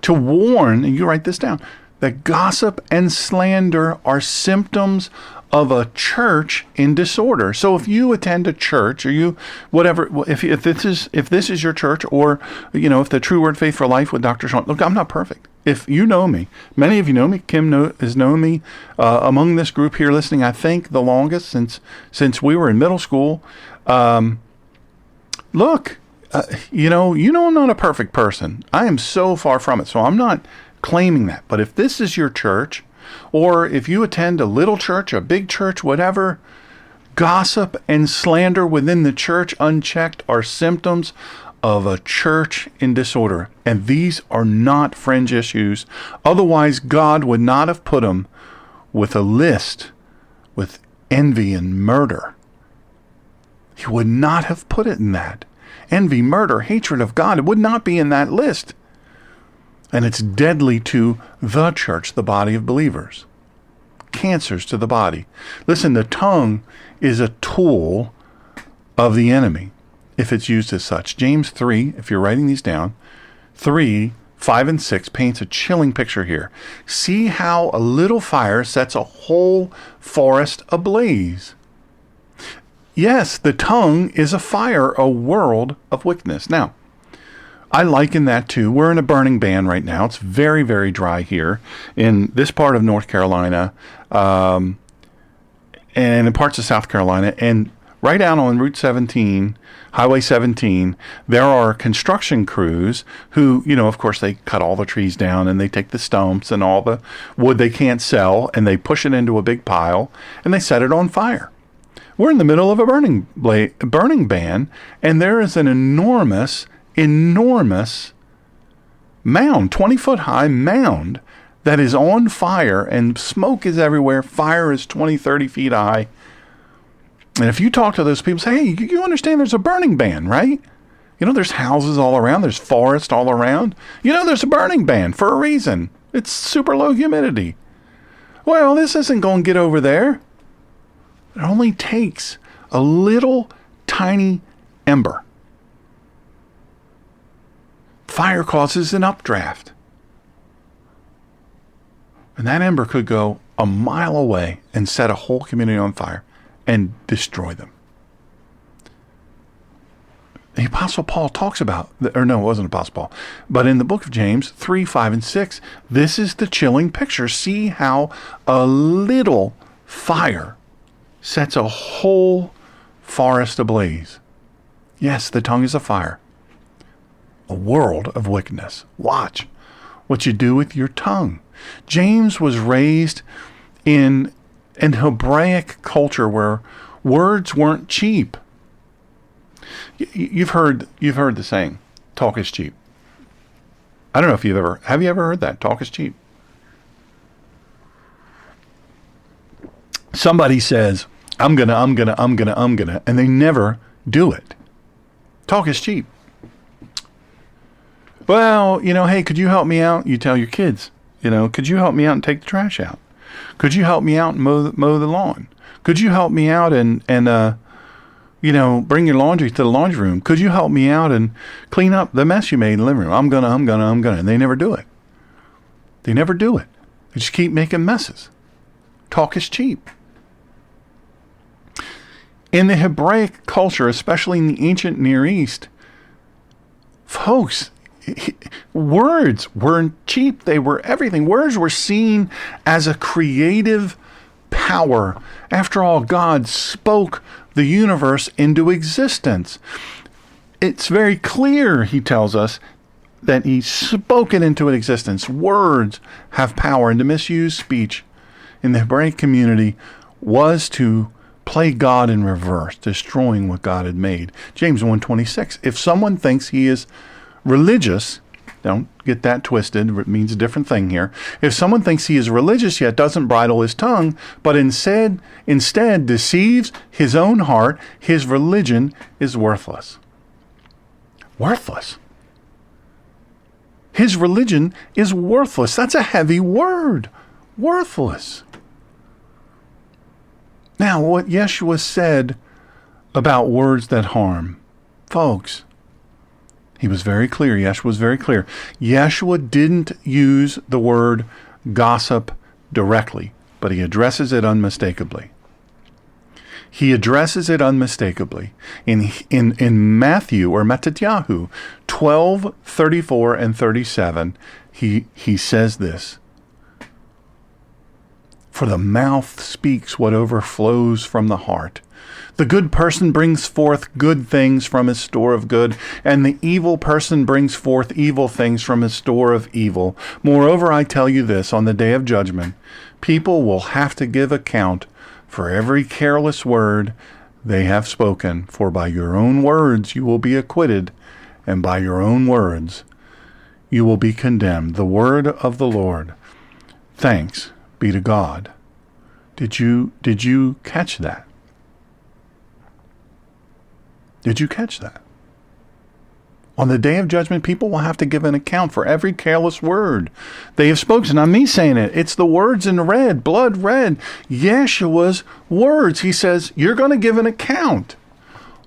to warn, and you write this down, that gossip and slander are symptoms of a church in disorder. So if you attend a church, or you, whatever, if this is your church, or, if the True Word Faith for Life with Dr. Shawn, look, I'm not perfect. If you know me, many of you know me, Kim has known me among this group here listening, I think the longest since we were in middle school. Look, I'm not a perfect person. I am so far from it. So I'm not claiming that. But if this is your church, or if you attend a little church, a big church, whatever, gossip and slander within the church unchecked are symptoms of a church in disorder. And these are not fringe issues. Otherwise, God would not have put them with a list with envy and murder. He would not have put it in that. Envy, murder, hatred of God, it would not be in that list. And it's deadly to the church, the body of believers. Cancers to the body. Listen, the tongue is a tool of the enemy if it's used as such. James 3, if you're writing these down, 3, 5, and 6 paints a chilling picture here. See how a little fire sets a whole forest ablaze. Yes, the tongue is a fire, a world of wickedness. Now, I liken that to, we're in a burning ban right now. It's very, very dry here in this part of North Carolina, and in parts of South Carolina. And right out on Route 17, Highway 17, there are construction crews who, of course, they cut all the trees down, and they take the stumps and all the wood they can't sell, and they push it into a big pile, and they set it on fire. We're in the middle of a burning ban, and there is an enormous mound, 20-foot high mound that is on fire, and smoke is everywhere. Fire is 20, 30 feet high. And if you talk to those people, say, hey, you understand there's a burning ban, right? There's houses all around. There's forest all around. There's a burning ban for a reason. It's super low humidity. Well, this isn't going to get over there. It only takes a little tiny ember. Fire causes an updraft. And that ember could go a mile away and set a whole community on fire and destroy them. The Apostle Paul talks about, it wasn't Apostle Paul, but in the book of James 3, 5, and 6, this is the chilling picture. See how a little fire sets a whole forest ablaze. Yes, the tongue is a fire. A world of wickedness. Watch what you do with your tongue. James was raised in an Hebraic culture where words weren't cheap. You've heard the saying, talk is cheap. I don't know if have you ever heard that? Talk is cheap. Somebody says, I'm gonna, and they never do it. Talk is cheap. Well, hey, could you help me out? You tell your kids, could you help me out and take the trash out? Could you help me out and mow the lawn? Could you help me out and bring your laundry to the laundry room? Could you help me out and clean up the mess you made in the living room? I'm gonna. And they never do it. They never do it. They just keep making messes. Talk is cheap. In the Hebraic culture, especially in the ancient Near East, Folks, words weren't cheap. They were everything. Words were seen as a creative power. After all, God spoke the universe into existence. It's very clear, he tells us, that he spoke it into existence. Words have power, and to misuse speech in the Hebraic community was to play God in reverse, destroying what God had made. James 1:26. If someone thinks he is religious, don't get that twisted, it means a different thing here. If someone thinks he is religious yet doesn't bridle his tongue, but instead deceives his own heart, his religion is worthless. Worthless. His religion is worthless. That's a heavy word. Worthless. Now, what Yeshua said about words that harm, folks, he was very clear. Yeshua was very clear. Yeshua didn't use the word gossip directly, but he addresses it unmistakably. He addresses it unmistakably. In Matthew, or Mattatyahu 12:34 and 37, he says this. For the mouth speaks what overflows from the heart. The good person brings forth good things from his store of good, and the evil person brings forth evil things from his store of evil. Moreover, I tell you this, on the day of judgment, people will have to give account for every careless word they have spoken. For by your own words you will be acquitted, and by your own words you will be condemned. The word of the Lord. Thanks be to God. Did you catch that? Did you catch that? On the day of judgment, people will have to give an account for every careless word they have spoken. Not me saying it. It's the words in red, blood red. Yeshua's words. He says, you're going to give an account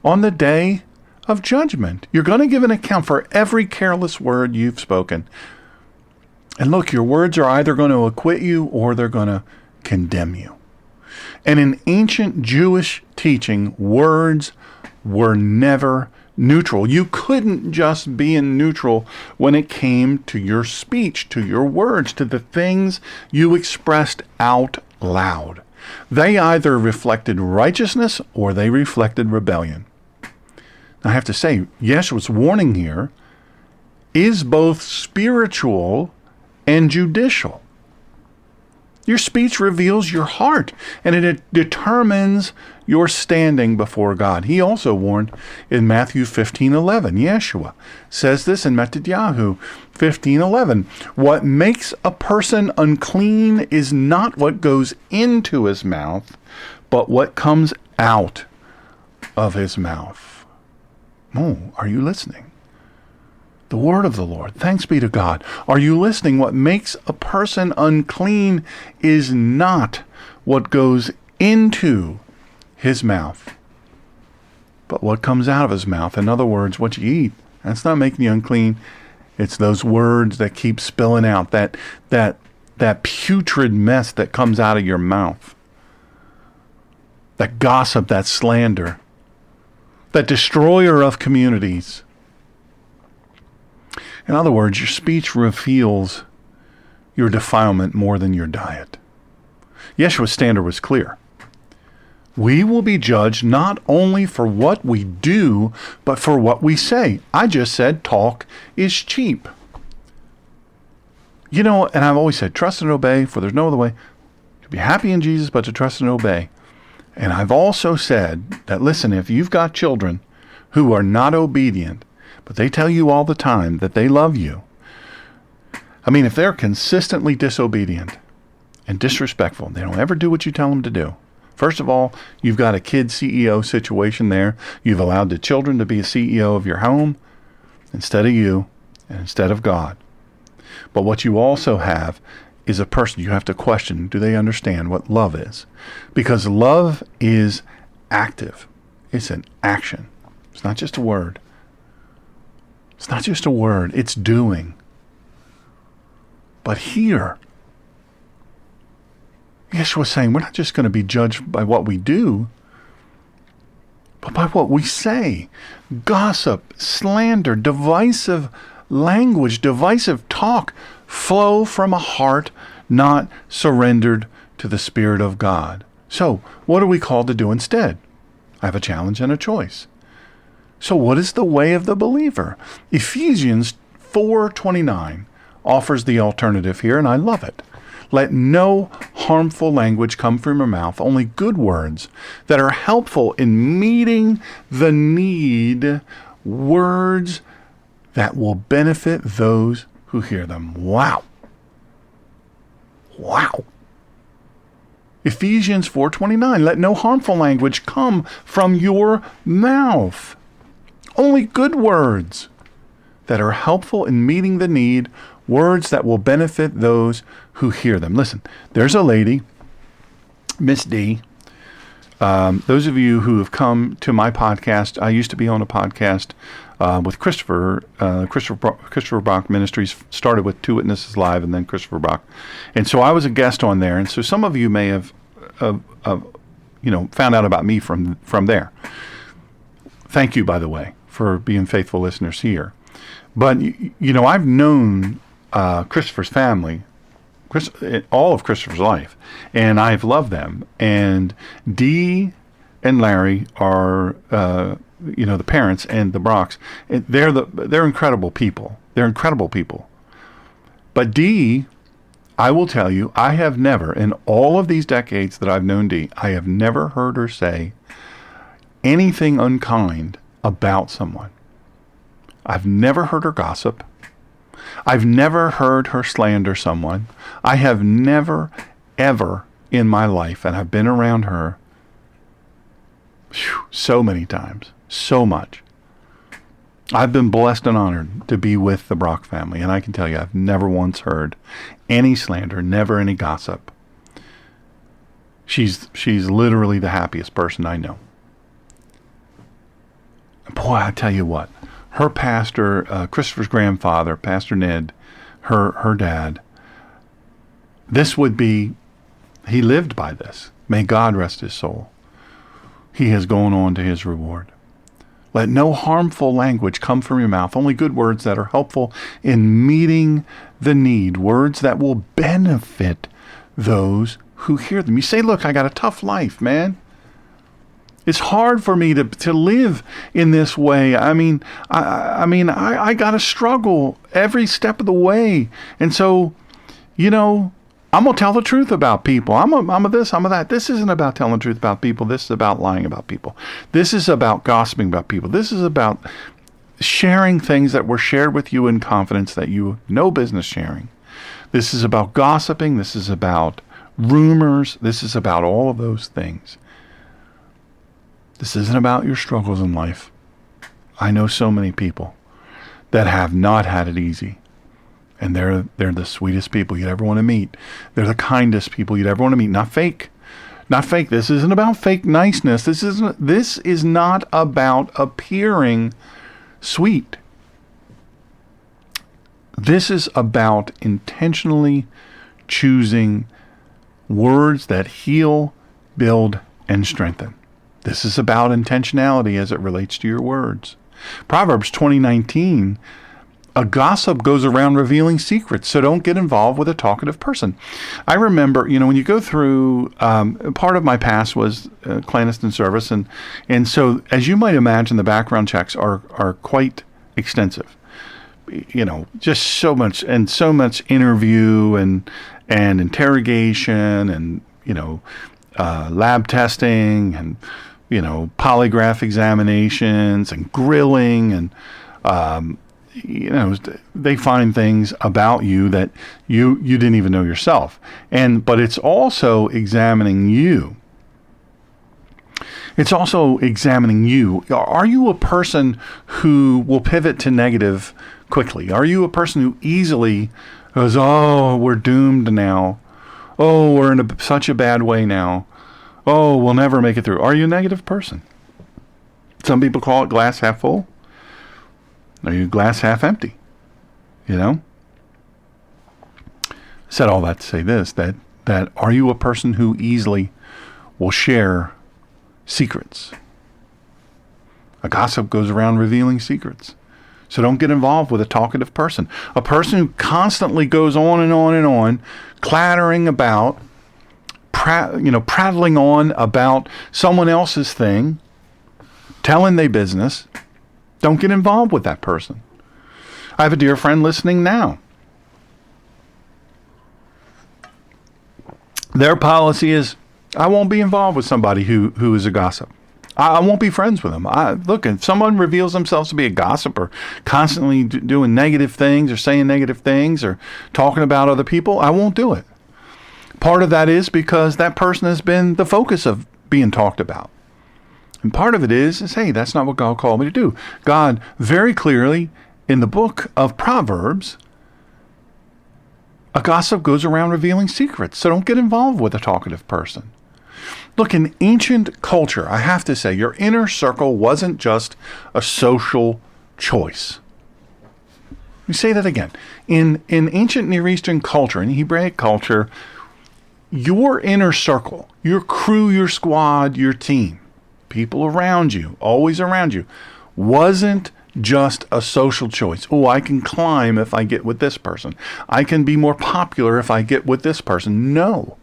on the day of judgment. You're going to give an account for every careless word you've spoken. And look, your words are either going to acquit you or they're going to condemn you. And in ancient Jewish teaching, words were never neutral. You couldn't just be in neutral when it came to your speech, to your words, to the things you expressed out loud. They either reflected righteousness or they reflected rebellion. Now, I have to say, Yeshua's warning here is both spiritual and judicial. Your speech reveals your heart, and it determines your standing before God. He also warned in Matthew 15:11. Yeshua says this in Mattatyahu 15:11. What makes a person unclean is not what goes into his mouth, but what comes out of his mouth. Oh, are you listening? The word of the Lord. Thanks be to God. Are you listening? What makes a person unclean is not what goes into his mouth, but what comes out of his mouth. In other words, what you eat. That's not making you unclean. It's those words that keep spilling out, that putrid mess that comes out of your mouth. That gossip, that slander, that destroyer of communities. In other words, your speech reveals your defilement more than your diet. Yeshua's standard was clear. We will be judged not only for what we do, but for what we say. I just said talk is cheap. You know, and I've always said trust and obey, for there's no other way to be happy in Jesus but to trust and obey. And I've also said that, listen, if you've got children who are not obedient, but they tell you all the time that they love you. I mean, if they're consistently disobedient and disrespectful, they don't ever do what you tell them to do. First of all, you've got a kid CEO situation there. You've allowed the children to be a CEO of your home instead of you and instead of God. But what you also have is a person you have to question, do they understand what love is? Because love is active. It's an action. It's not just a word. It's not just a word, it's doing. But here, Yeshua was saying we're not just going to be judged by what we do, but by what we say. Gossip, slander, divisive language, divisive talk flow from a heart not surrendered to the Spirit of God. So, what are we called to do instead? I have a challenge and a choice. So, what is the way of the believer? Ephesians 4:29 offers the alternative here, and I love it. Let no harmful language come from your mouth, only good words that are helpful in meeting the need, words that will benefit those who hear them. Wow. Wow. Ephesians 4:29, let no harmful language come from your mouth. Only good words that are helpful in meeting the need, words that will benefit those who hear them. Listen, there's a lady, Miss D. Those of you who have come to my podcast, I used to be on a podcast with Christopher Brock Ministries, started with Two Witnesses Live and then Christopher Brock. And so I was a guest on there. And so some of you may have found out about me from there. Thank you, by the way, for being faithful listeners here. But, I've known Christopher's family, all of Christopher's life, and I've loved them. And Dee and Larry are, the parents and the Brocks. They're incredible people. They're incredible people. But Dee, I will tell you, I have never, in all of these decades that I've known Dee, I have never heard her say anything unkind about someone. I've never heard her gossip. I've never heard her slander someone. I have never, ever in my life, and I've been around her so many times, so much. I've been blessed and honored to be with the Brock family, and I can tell you I've never once heard any slander, never any gossip. She's literally the happiest person I know. Boy, I tell you what, her pastor, Christopher's grandfather, Pastor Ned, her dad, he lived by this. May God rest his soul. He has gone on to his reward. Let no harmful language come from your mouth, only good words that are helpful in meeting the need, words that will benefit those who hear them. You say, look, I got a tough life, man. It's hard for me to live in this way. I got to struggle every step of the way. And so, I'm going to tell the truth about people. I'm a this, I'm a that. This isn't about telling the truth about people. This is about lying about people. This is about gossiping about people. This is about sharing things that were shared with you in confidence that you have no business sharing. This is about gossiping. This is about rumors. This is about all of those things. This isn't about your struggles in life. I know so many people that have not had it easy. And they're the sweetest people you'd ever want to meet. They're the kindest people you'd ever want to meet. Not fake. Not fake. This isn't about fake niceness. This is not about appearing sweet. This is about intentionally choosing words that heal, build, and strengthen. This is about intentionality as it relates to your words. Proverbs 20:19, a gossip goes around revealing secrets, so don't get involved with a talkative person. I remember, when you go through, part of my past was clandestine service, and so as you might imagine, the background checks are quite extensive. Just so much interview and interrogation and lab testing and polygraph examinations and grilling and they find things about you that you didn't even know yourself. But it's also examining you. It's also examining you. Are you a person who will pivot to negative quickly? Are you a person who easily goes, oh, we're doomed now. Oh, we're in such a bad way now. Oh, we'll never make it through. Are you a negative person? Some people call it glass half full. Are you glass half empty? Said all that to say this, that are you a person who easily will share secrets? A gossip goes around revealing secrets. So don't get involved with a talkative person. A person who constantly goes on and on and on, clattering about, prattling on about someone else's thing, telling their business. Don't get involved with that person. I have a dear friend listening now. Their policy is, I won't be involved with somebody who is a gossip. I won't be friends with them. Look, if someone reveals themselves to be a gossip or constantly doing negative things or saying negative things or talking about other people, I won't do it. Part of that is because that person has been the focus of being talked about. And part of it is, hey, that's not what God called me to do. God very clearly in the book of Proverbs, a gossip goes around revealing secrets. So don't get involved with a talkative person. Look, in ancient culture, I have to say, your inner circle wasn't just a social choice. Let me say that again. In ancient Near Eastern culture, in Hebraic culture, your inner circle, your crew, your squad, your team, people around you, always around you, wasn't just a social choice. Oh, I can climb if I get with this person. I can be more popular if I get with this person. No.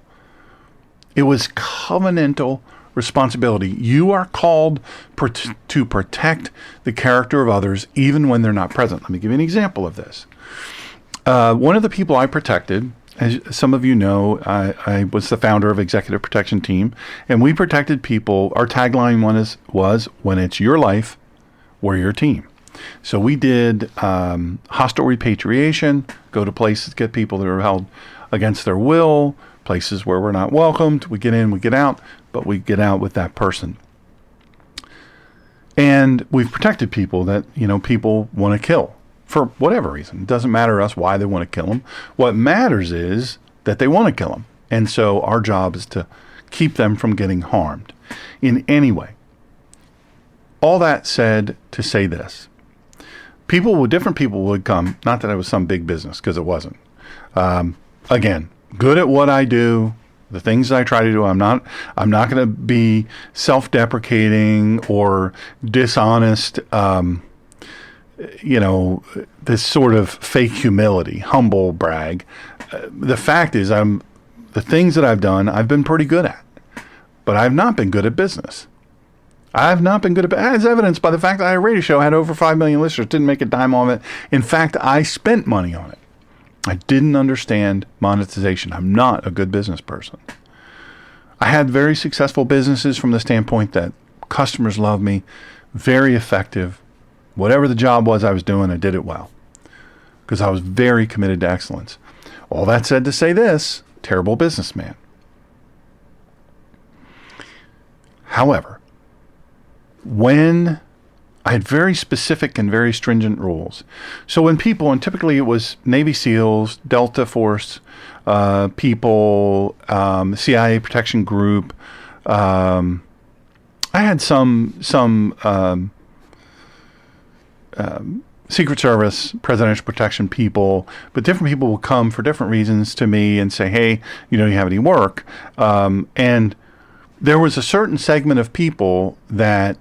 It was covenantal responsibility. You are called to protect the character of others even when they're not present. Let me give you an example of this. One of the people I protected, as some of you know, I was the founder of Executive Protection Team, and we protected people. Our tagline was when it's your life, we're your team. So we did hostile repatriation, go to places, get people that are held against their will, places where we're not welcomed. We get in, we get out, but we get out with that person. And we've protected people that, people want to kill for whatever reason. It doesn't matter to us why they want to kill them. What matters is that they want to kill them. And so our job is to keep them from getting harmed in any way. All that said to say this. Different people would come, not that it was some big business, because it wasn't. Again, good at what I do, the things that I try to do. I'm not going to be self-deprecating or dishonest, this sort of fake humility, humble brag. The fact is, the things that I've done, I've been pretty good at, but I've not been good at business. I've not been good at, as evidenced by the fact that I had a radio show, had over 5 million listeners, didn't make a dime on it. In fact, I spent money on it. I didn't understand monetization. I'm not a good business person. I had very successful businesses from the standpoint that customers love me, very effective. Whatever the job was I was doing, I did it well because I was very committed to excellence. All that said to say this, terrible businessman. However, when I had very specific and very stringent rules. So when people, and typically it was Navy SEALs, Delta Force people, CIA Protection Group. I had some Secret Service, Presidential Protection people, but different people will come for different reasons to me and say, hey, you have any work? And there was a certain segment of people that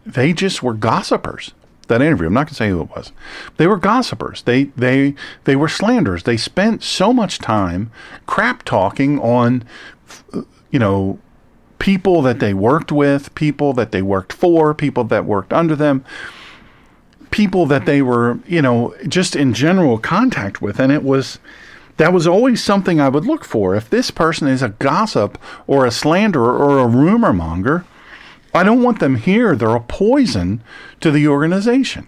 they just were gossipers. That interview, I'm not going to say who it was. They were gossipers. They were slanderers. They spent so much time crap talking on, people that they worked with, people that they worked for, people that worked under them, people that they were, just in general contact with. And that was always something I would look for. If this person is a gossip or a slanderer or a rumor monger, I don't want them here. They're a poison to the organization.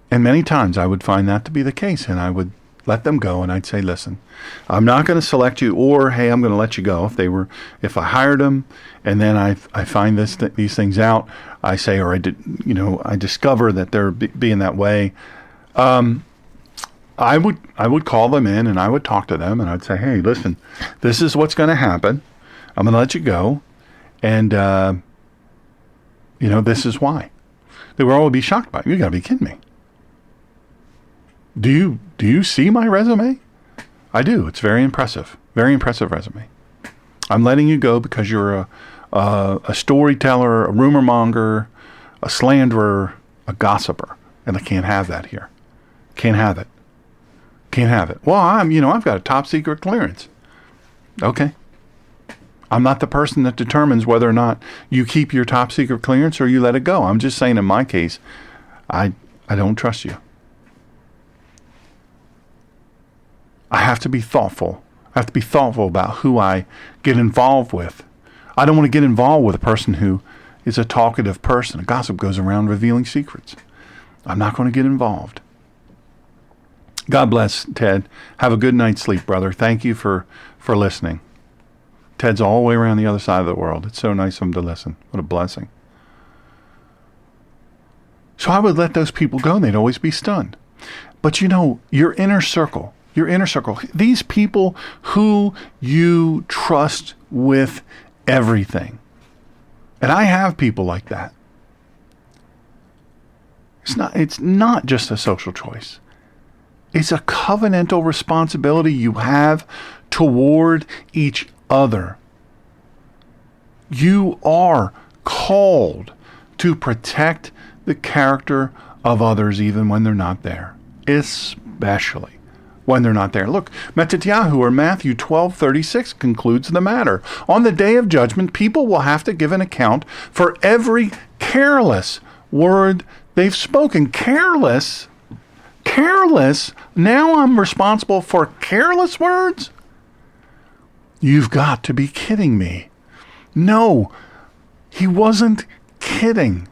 And many times I would find that to be the case, and I would let them go, and I'd say, listen, I'm not going to select you, or, hey, I'm going to let you go. If I hired them, and then I find these things out, I say, or I discover that they're being that way, I would call them in, and I would talk to them, and I'd say, hey, listen, this is what's going to happen. I'm going to let you go, and, this is why. They would all be shocked by it. You got to be kidding me. Do you see my resume? I do. It's very impressive. Very impressive resume. I'm letting you go because you're a storyteller, a rumor monger, a slanderer, a gossiper. And I can't have that here. Can't have it. Can't have it. Well, I've got a top secret clearance. Okay. I'm not the person that determines whether or not you keep your top secret clearance or you let it go. I'm just saying in my case, I don't trust you. I have to be thoughtful. I have to be thoughtful about who I get involved with. I don't want to get involved with a person who is a talkative person. A gossip goes around revealing secrets. I'm not going to get involved. God bless, Ted. Have a good night's sleep, brother. Thank you for listening. Ted's all the way around the other side of the world. It's so nice of him to listen. What a blessing. So I would let those people go and they'd always be stunned. But your inner circle, these people who you trust with everything. And I have people like that. It's not just a social choice. It's a covenantal responsibility you have toward each other. You are called to protect the character of others even when they're not there, especially when they're not there. Look, Matityahu or Matthew 12:36 concludes the matter. On the day of judgment, people will have to give an account for every careless word they've spoken. Careless? Now I'm responsible for careless words? You've got to be kidding me. No, he wasn't kidding.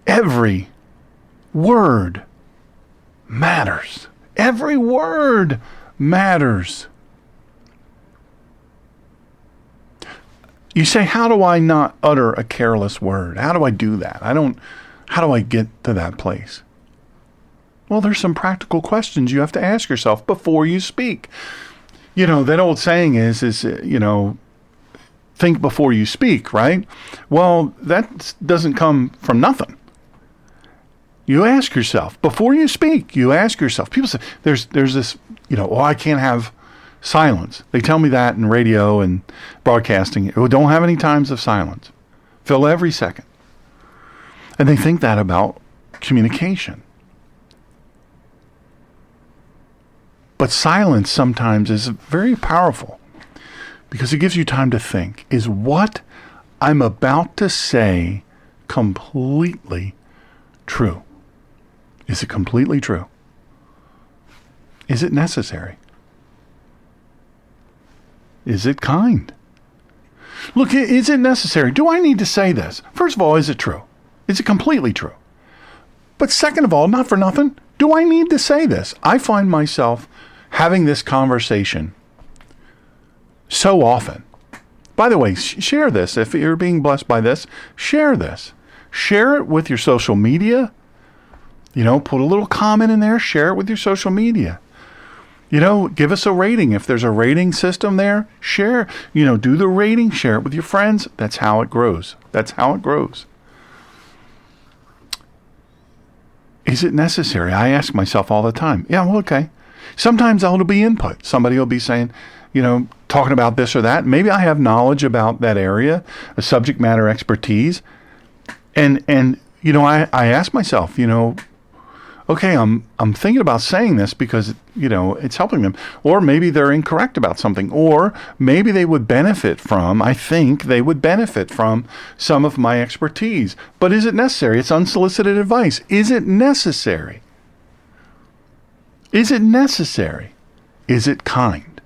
Every word matters. Every word matters. You say, how do I not utter a careless word? How do I do that? How do I get to that place? Well, there's some practical questions you have to ask yourself before you speak. That old saying is think before you speak, right? Well, that doesn't come from nothing. You ask yourself before you speak. You ask yourself. People say there's this, I can't have silence. They tell me that in radio and broadcasting. Don't have any times of silence. Fill every second. And they think that about communication. But silence sometimes is very powerful because it gives you time to think. Is what I'm about to say completely true? Is it completely true? Is it necessary? Is it kind? Look, is it necessary? Do I need to say this? First of all, is it true? Is it completely true? But second of all, not for nothing, do I need to say this? I find myself having this conversation so often. By the way, share this. If you're being blessed by this, share this. Share it with your social media. Put a little comment in there. Share it with your social media. Give us a rating. If there's a rating system there, share. Do the rating. Share it with your friends. That's how it grows. Is it necessary? I ask myself all the time. Yeah, well, okay. Sometimes it'll be input. Somebody will be saying, talking about this or that. Maybe I have knowledge about that area, a subject matter expertise. And I ask myself, okay, I'm thinking about saying this because, it's helping them. Or maybe they're incorrect about something. Or maybe they would benefit from, I think they would benefit from some of my expertise. But is it necessary? It's unsolicited advice. Is it necessary? Is it necessary? Is it kind?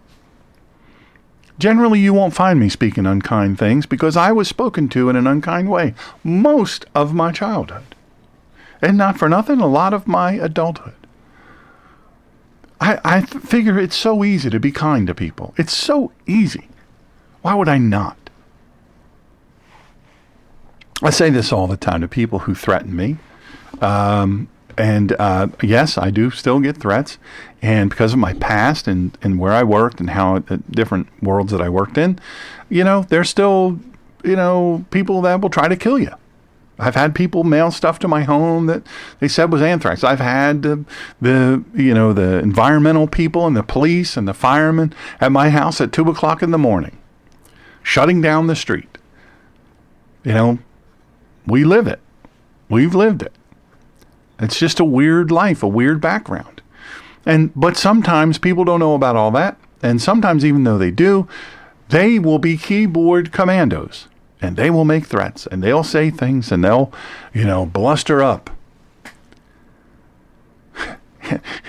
Generally, you won't find me speaking unkind things because I was spoken to in an unkind way most of my childhood. And not for nothing, a lot of my adulthood. I figure it's so easy to be kind to people. It's so easy. Why would I not? I say this all the time to people who threaten me. Yes, I do still get threats. And because of my past and where I worked and how different worlds that I worked in, there's still, people that will try to kill you. I've had people mail stuff to my home that they said was anthrax. I've had the environmental people and the police and the firemen at my house at 2:00 in the morning shutting down the street. We live it. We've lived it. It's just a weird life, a weird background. But sometimes people don't know about all that. And sometimes, even though they do, they will be keyboard commandos, and they will make threats, and they'll say things, and they'll, bluster up.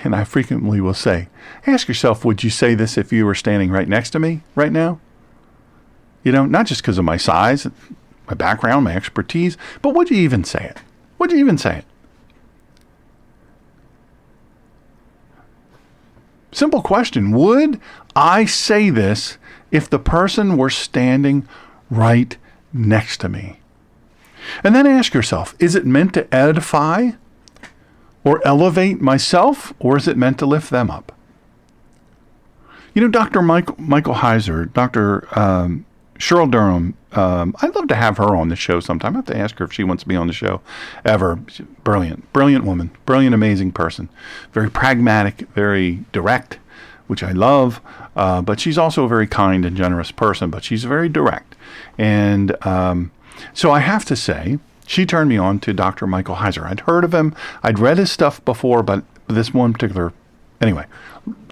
And I frequently will say, ask yourself, would you say this if you were standing right next to me right now? Not just because of my size, my background, my expertise, but would you even say it? Would you even say it? Simple question. Would I say this if the person were standing right next to me? And then ask yourself, is it meant to edify or elevate myself, or is it meant to lift them up? Dr. Michael Heiser, Dr. Cheryl Durham, I'd love to have her on the show sometime. I have to ask her if she wants to be on the show ever. She's brilliant woman, brilliant, amazing person. Very pragmatic, very direct, which I love. But she's also a very kind and generous person, but she's very direct. And so I have to say, she turned me on to Dr. Michael Heiser. I'd heard of him. I'd read his stuff before, but this one particular, anyway,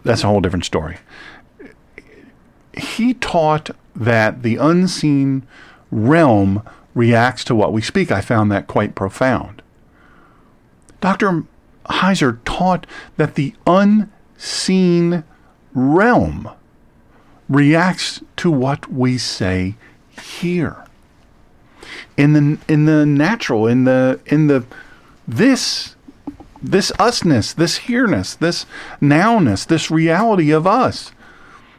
that's a whole different story. He taught that the unseen realm reacts to what we speak. I found that quite profound. Dr. Heiser taught that the unseen realm reacts to what we say here. In the natural, in the this usness, this here-ness, this nowness, this reality of us.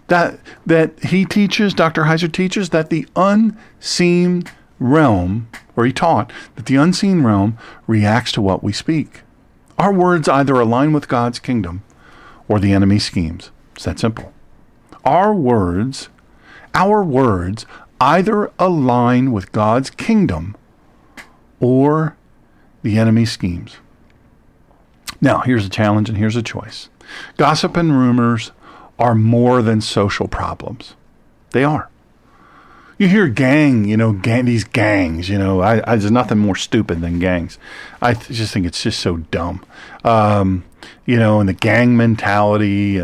That he teaches, Dr. Heiser teaches, that the unseen realm, or he taught, that the unseen realm reacts to what we speak. Our words either align with God's kingdom or the enemy's schemes. It's that simple. Our words either align with God's kingdom or the enemy's schemes. Now, here's a challenge and here's a choice. Gossip and rumors are more than social problems. They are. You hear these gangs, there's nothing more stupid than gangs. I just think it's just so dumb. And the gang mentality,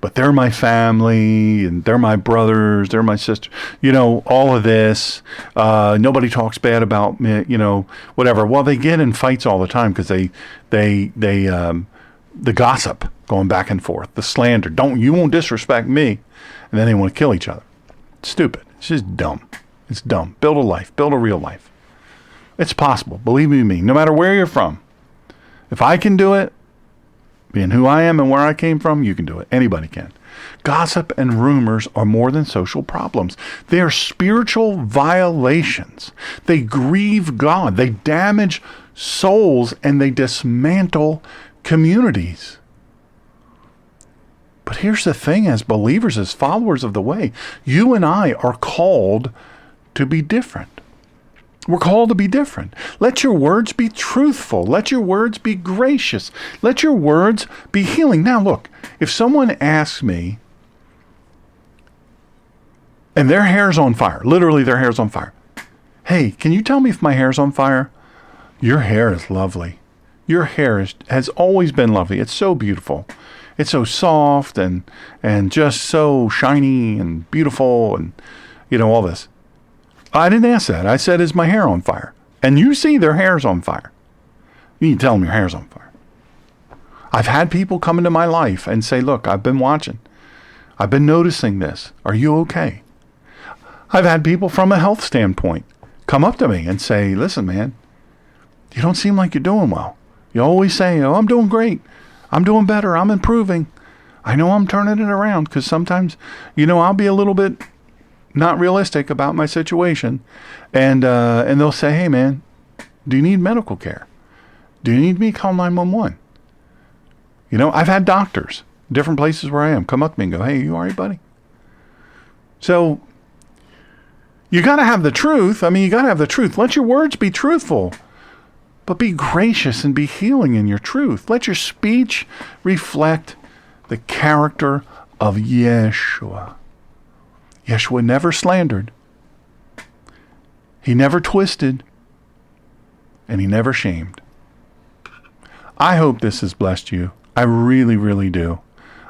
but they're my family, and they're my brothers, they're my sister, all of this. Nobody talks bad about me, whatever. Well, they get in fights all the time because the gossip going back and forth, the slander. You won't disrespect me. And then they want to kill each other. It's stupid. It's just dumb. It's dumb. Build a life. Build a real life. It's possible. Believe me, no matter where you're from. If I can do it, being who I am and where I came from, you can do it. Anybody can. Gossip and rumors are more than social problems. They are spiritual violations. They grieve God. They damage souls and they dismantle communities. But here's the thing, as believers, as followers of the way, you and I are called to be different. We're called to be different. Let your words be truthful. Let your words be gracious. Let your words be healing. Now look, if someone asks me, and their hair's on fire, literally their hair's on fire. Hey, can you tell me if my hair's on fire? Your hair is lovely. Your hair has always been lovely. It's so beautiful. It's so soft and just so shiny and beautiful and, all this. I didn't ask that. I said, is my hair on fire? And you see their hair's on fire. You need to tell them your hair's on fire. I've had people come into my life and say, look, I've been watching. I've been noticing this. Are you okay? I've had people from a health standpoint come up to me and say, listen, man, you don't seem like you're doing well. You always say, oh, I'm doing great. I'm doing better. I'm improving. I know I'm turning it around because sometimes, I'll be a little bit not realistic about my situation. And they'll say, hey, man, do you need medical care? Do you need me to call 911? I've had doctors, different places where I am, come up to me and go, hey, you all right, buddy? So you got to have the truth. You got to have the truth. Let your words be truthful. But be gracious and be healing in your truth. Let your speech reflect the character of Yeshua. Yeshua never slandered. He never twisted, and he never shamed. I hope this has blessed you. I really, really do.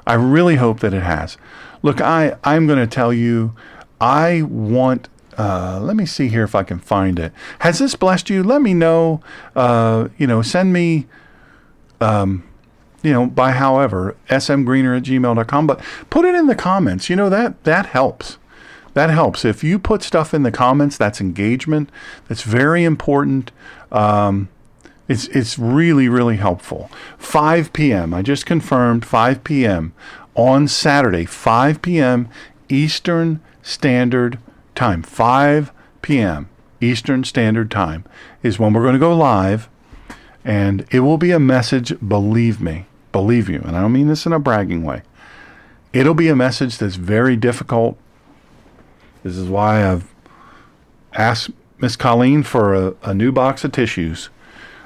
I really hope that it has. Look, I'm going to tell you, I want, let me see here if I can find it. Has this blessed you? Let me know, send me, by however, smgreener@gmail.com, but put it in the comments. That helps. That helps. If you put stuff in the comments, that's engagement. That's very important. It's really, really helpful. 5 p.m. I just confirmed 5 p.m. on Saturday, 5 p.m. Eastern Standard Time. 5 p.m. Eastern Standard Time is when we're going to go live, and it will be a message, believe me, believe you, and I don't mean this in a bragging way. It'll be a message that's very difficult. This is why I've asked Miss Colleen for a new box of tissues.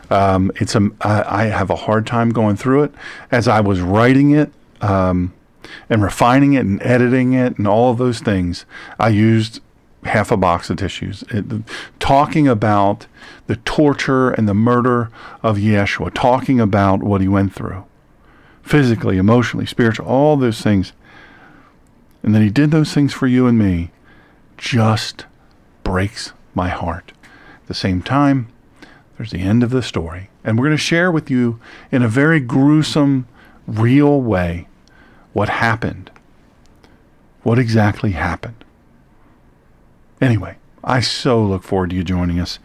I have a hard time going through it. As I was writing it and refining it and editing it and all of those things, I used half a box of tissues. Talking about the torture and the murder of Yeshua, talking about what he went through, physically, emotionally, spiritually, all those things. And then he did those things for you and me. Just breaks my heart. At the same time, there's the end of the story. And we're going to share with you in a very gruesome, real way what happened. What exactly happened. Anyway, I so look forward to you joining us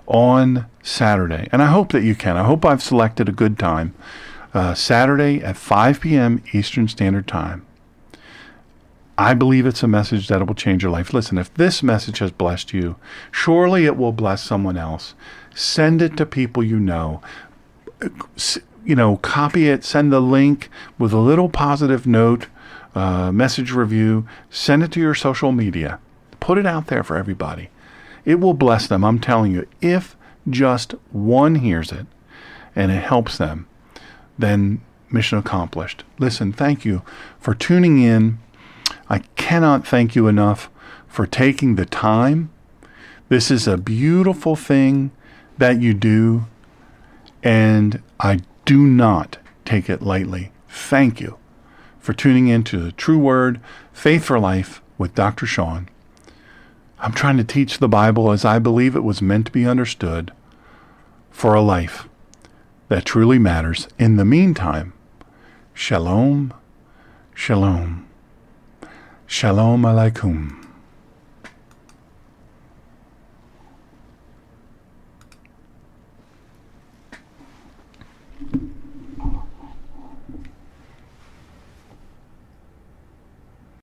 on Saturday. And I hope that you can. I hope I've selected a good time. Saturday at 5 p.m. Eastern Standard Time. I believe it's a message that will change your life. Listen, if this message has blessed you, surely it will bless someone else. Send it to people you know. Copy it, send the link with a little positive note, message review. Send it to your social media. Put it out there for everybody. It will bless them. I'm telling you, if just one hears it and it helps them, then mission accomplished. Listen, thank you for tuning in. I cannot thank you enough for taking the time. This is a beautiful thing that you do, and I do not take it lightly. Thank you for tuning in to the True Word, Faith for Life with Dr. Shawn. I'm trying to teach the Bible as I believe it was meant to be understood for a life that truly matters. In the meantime, shalom, shalom. Shalom alaikum.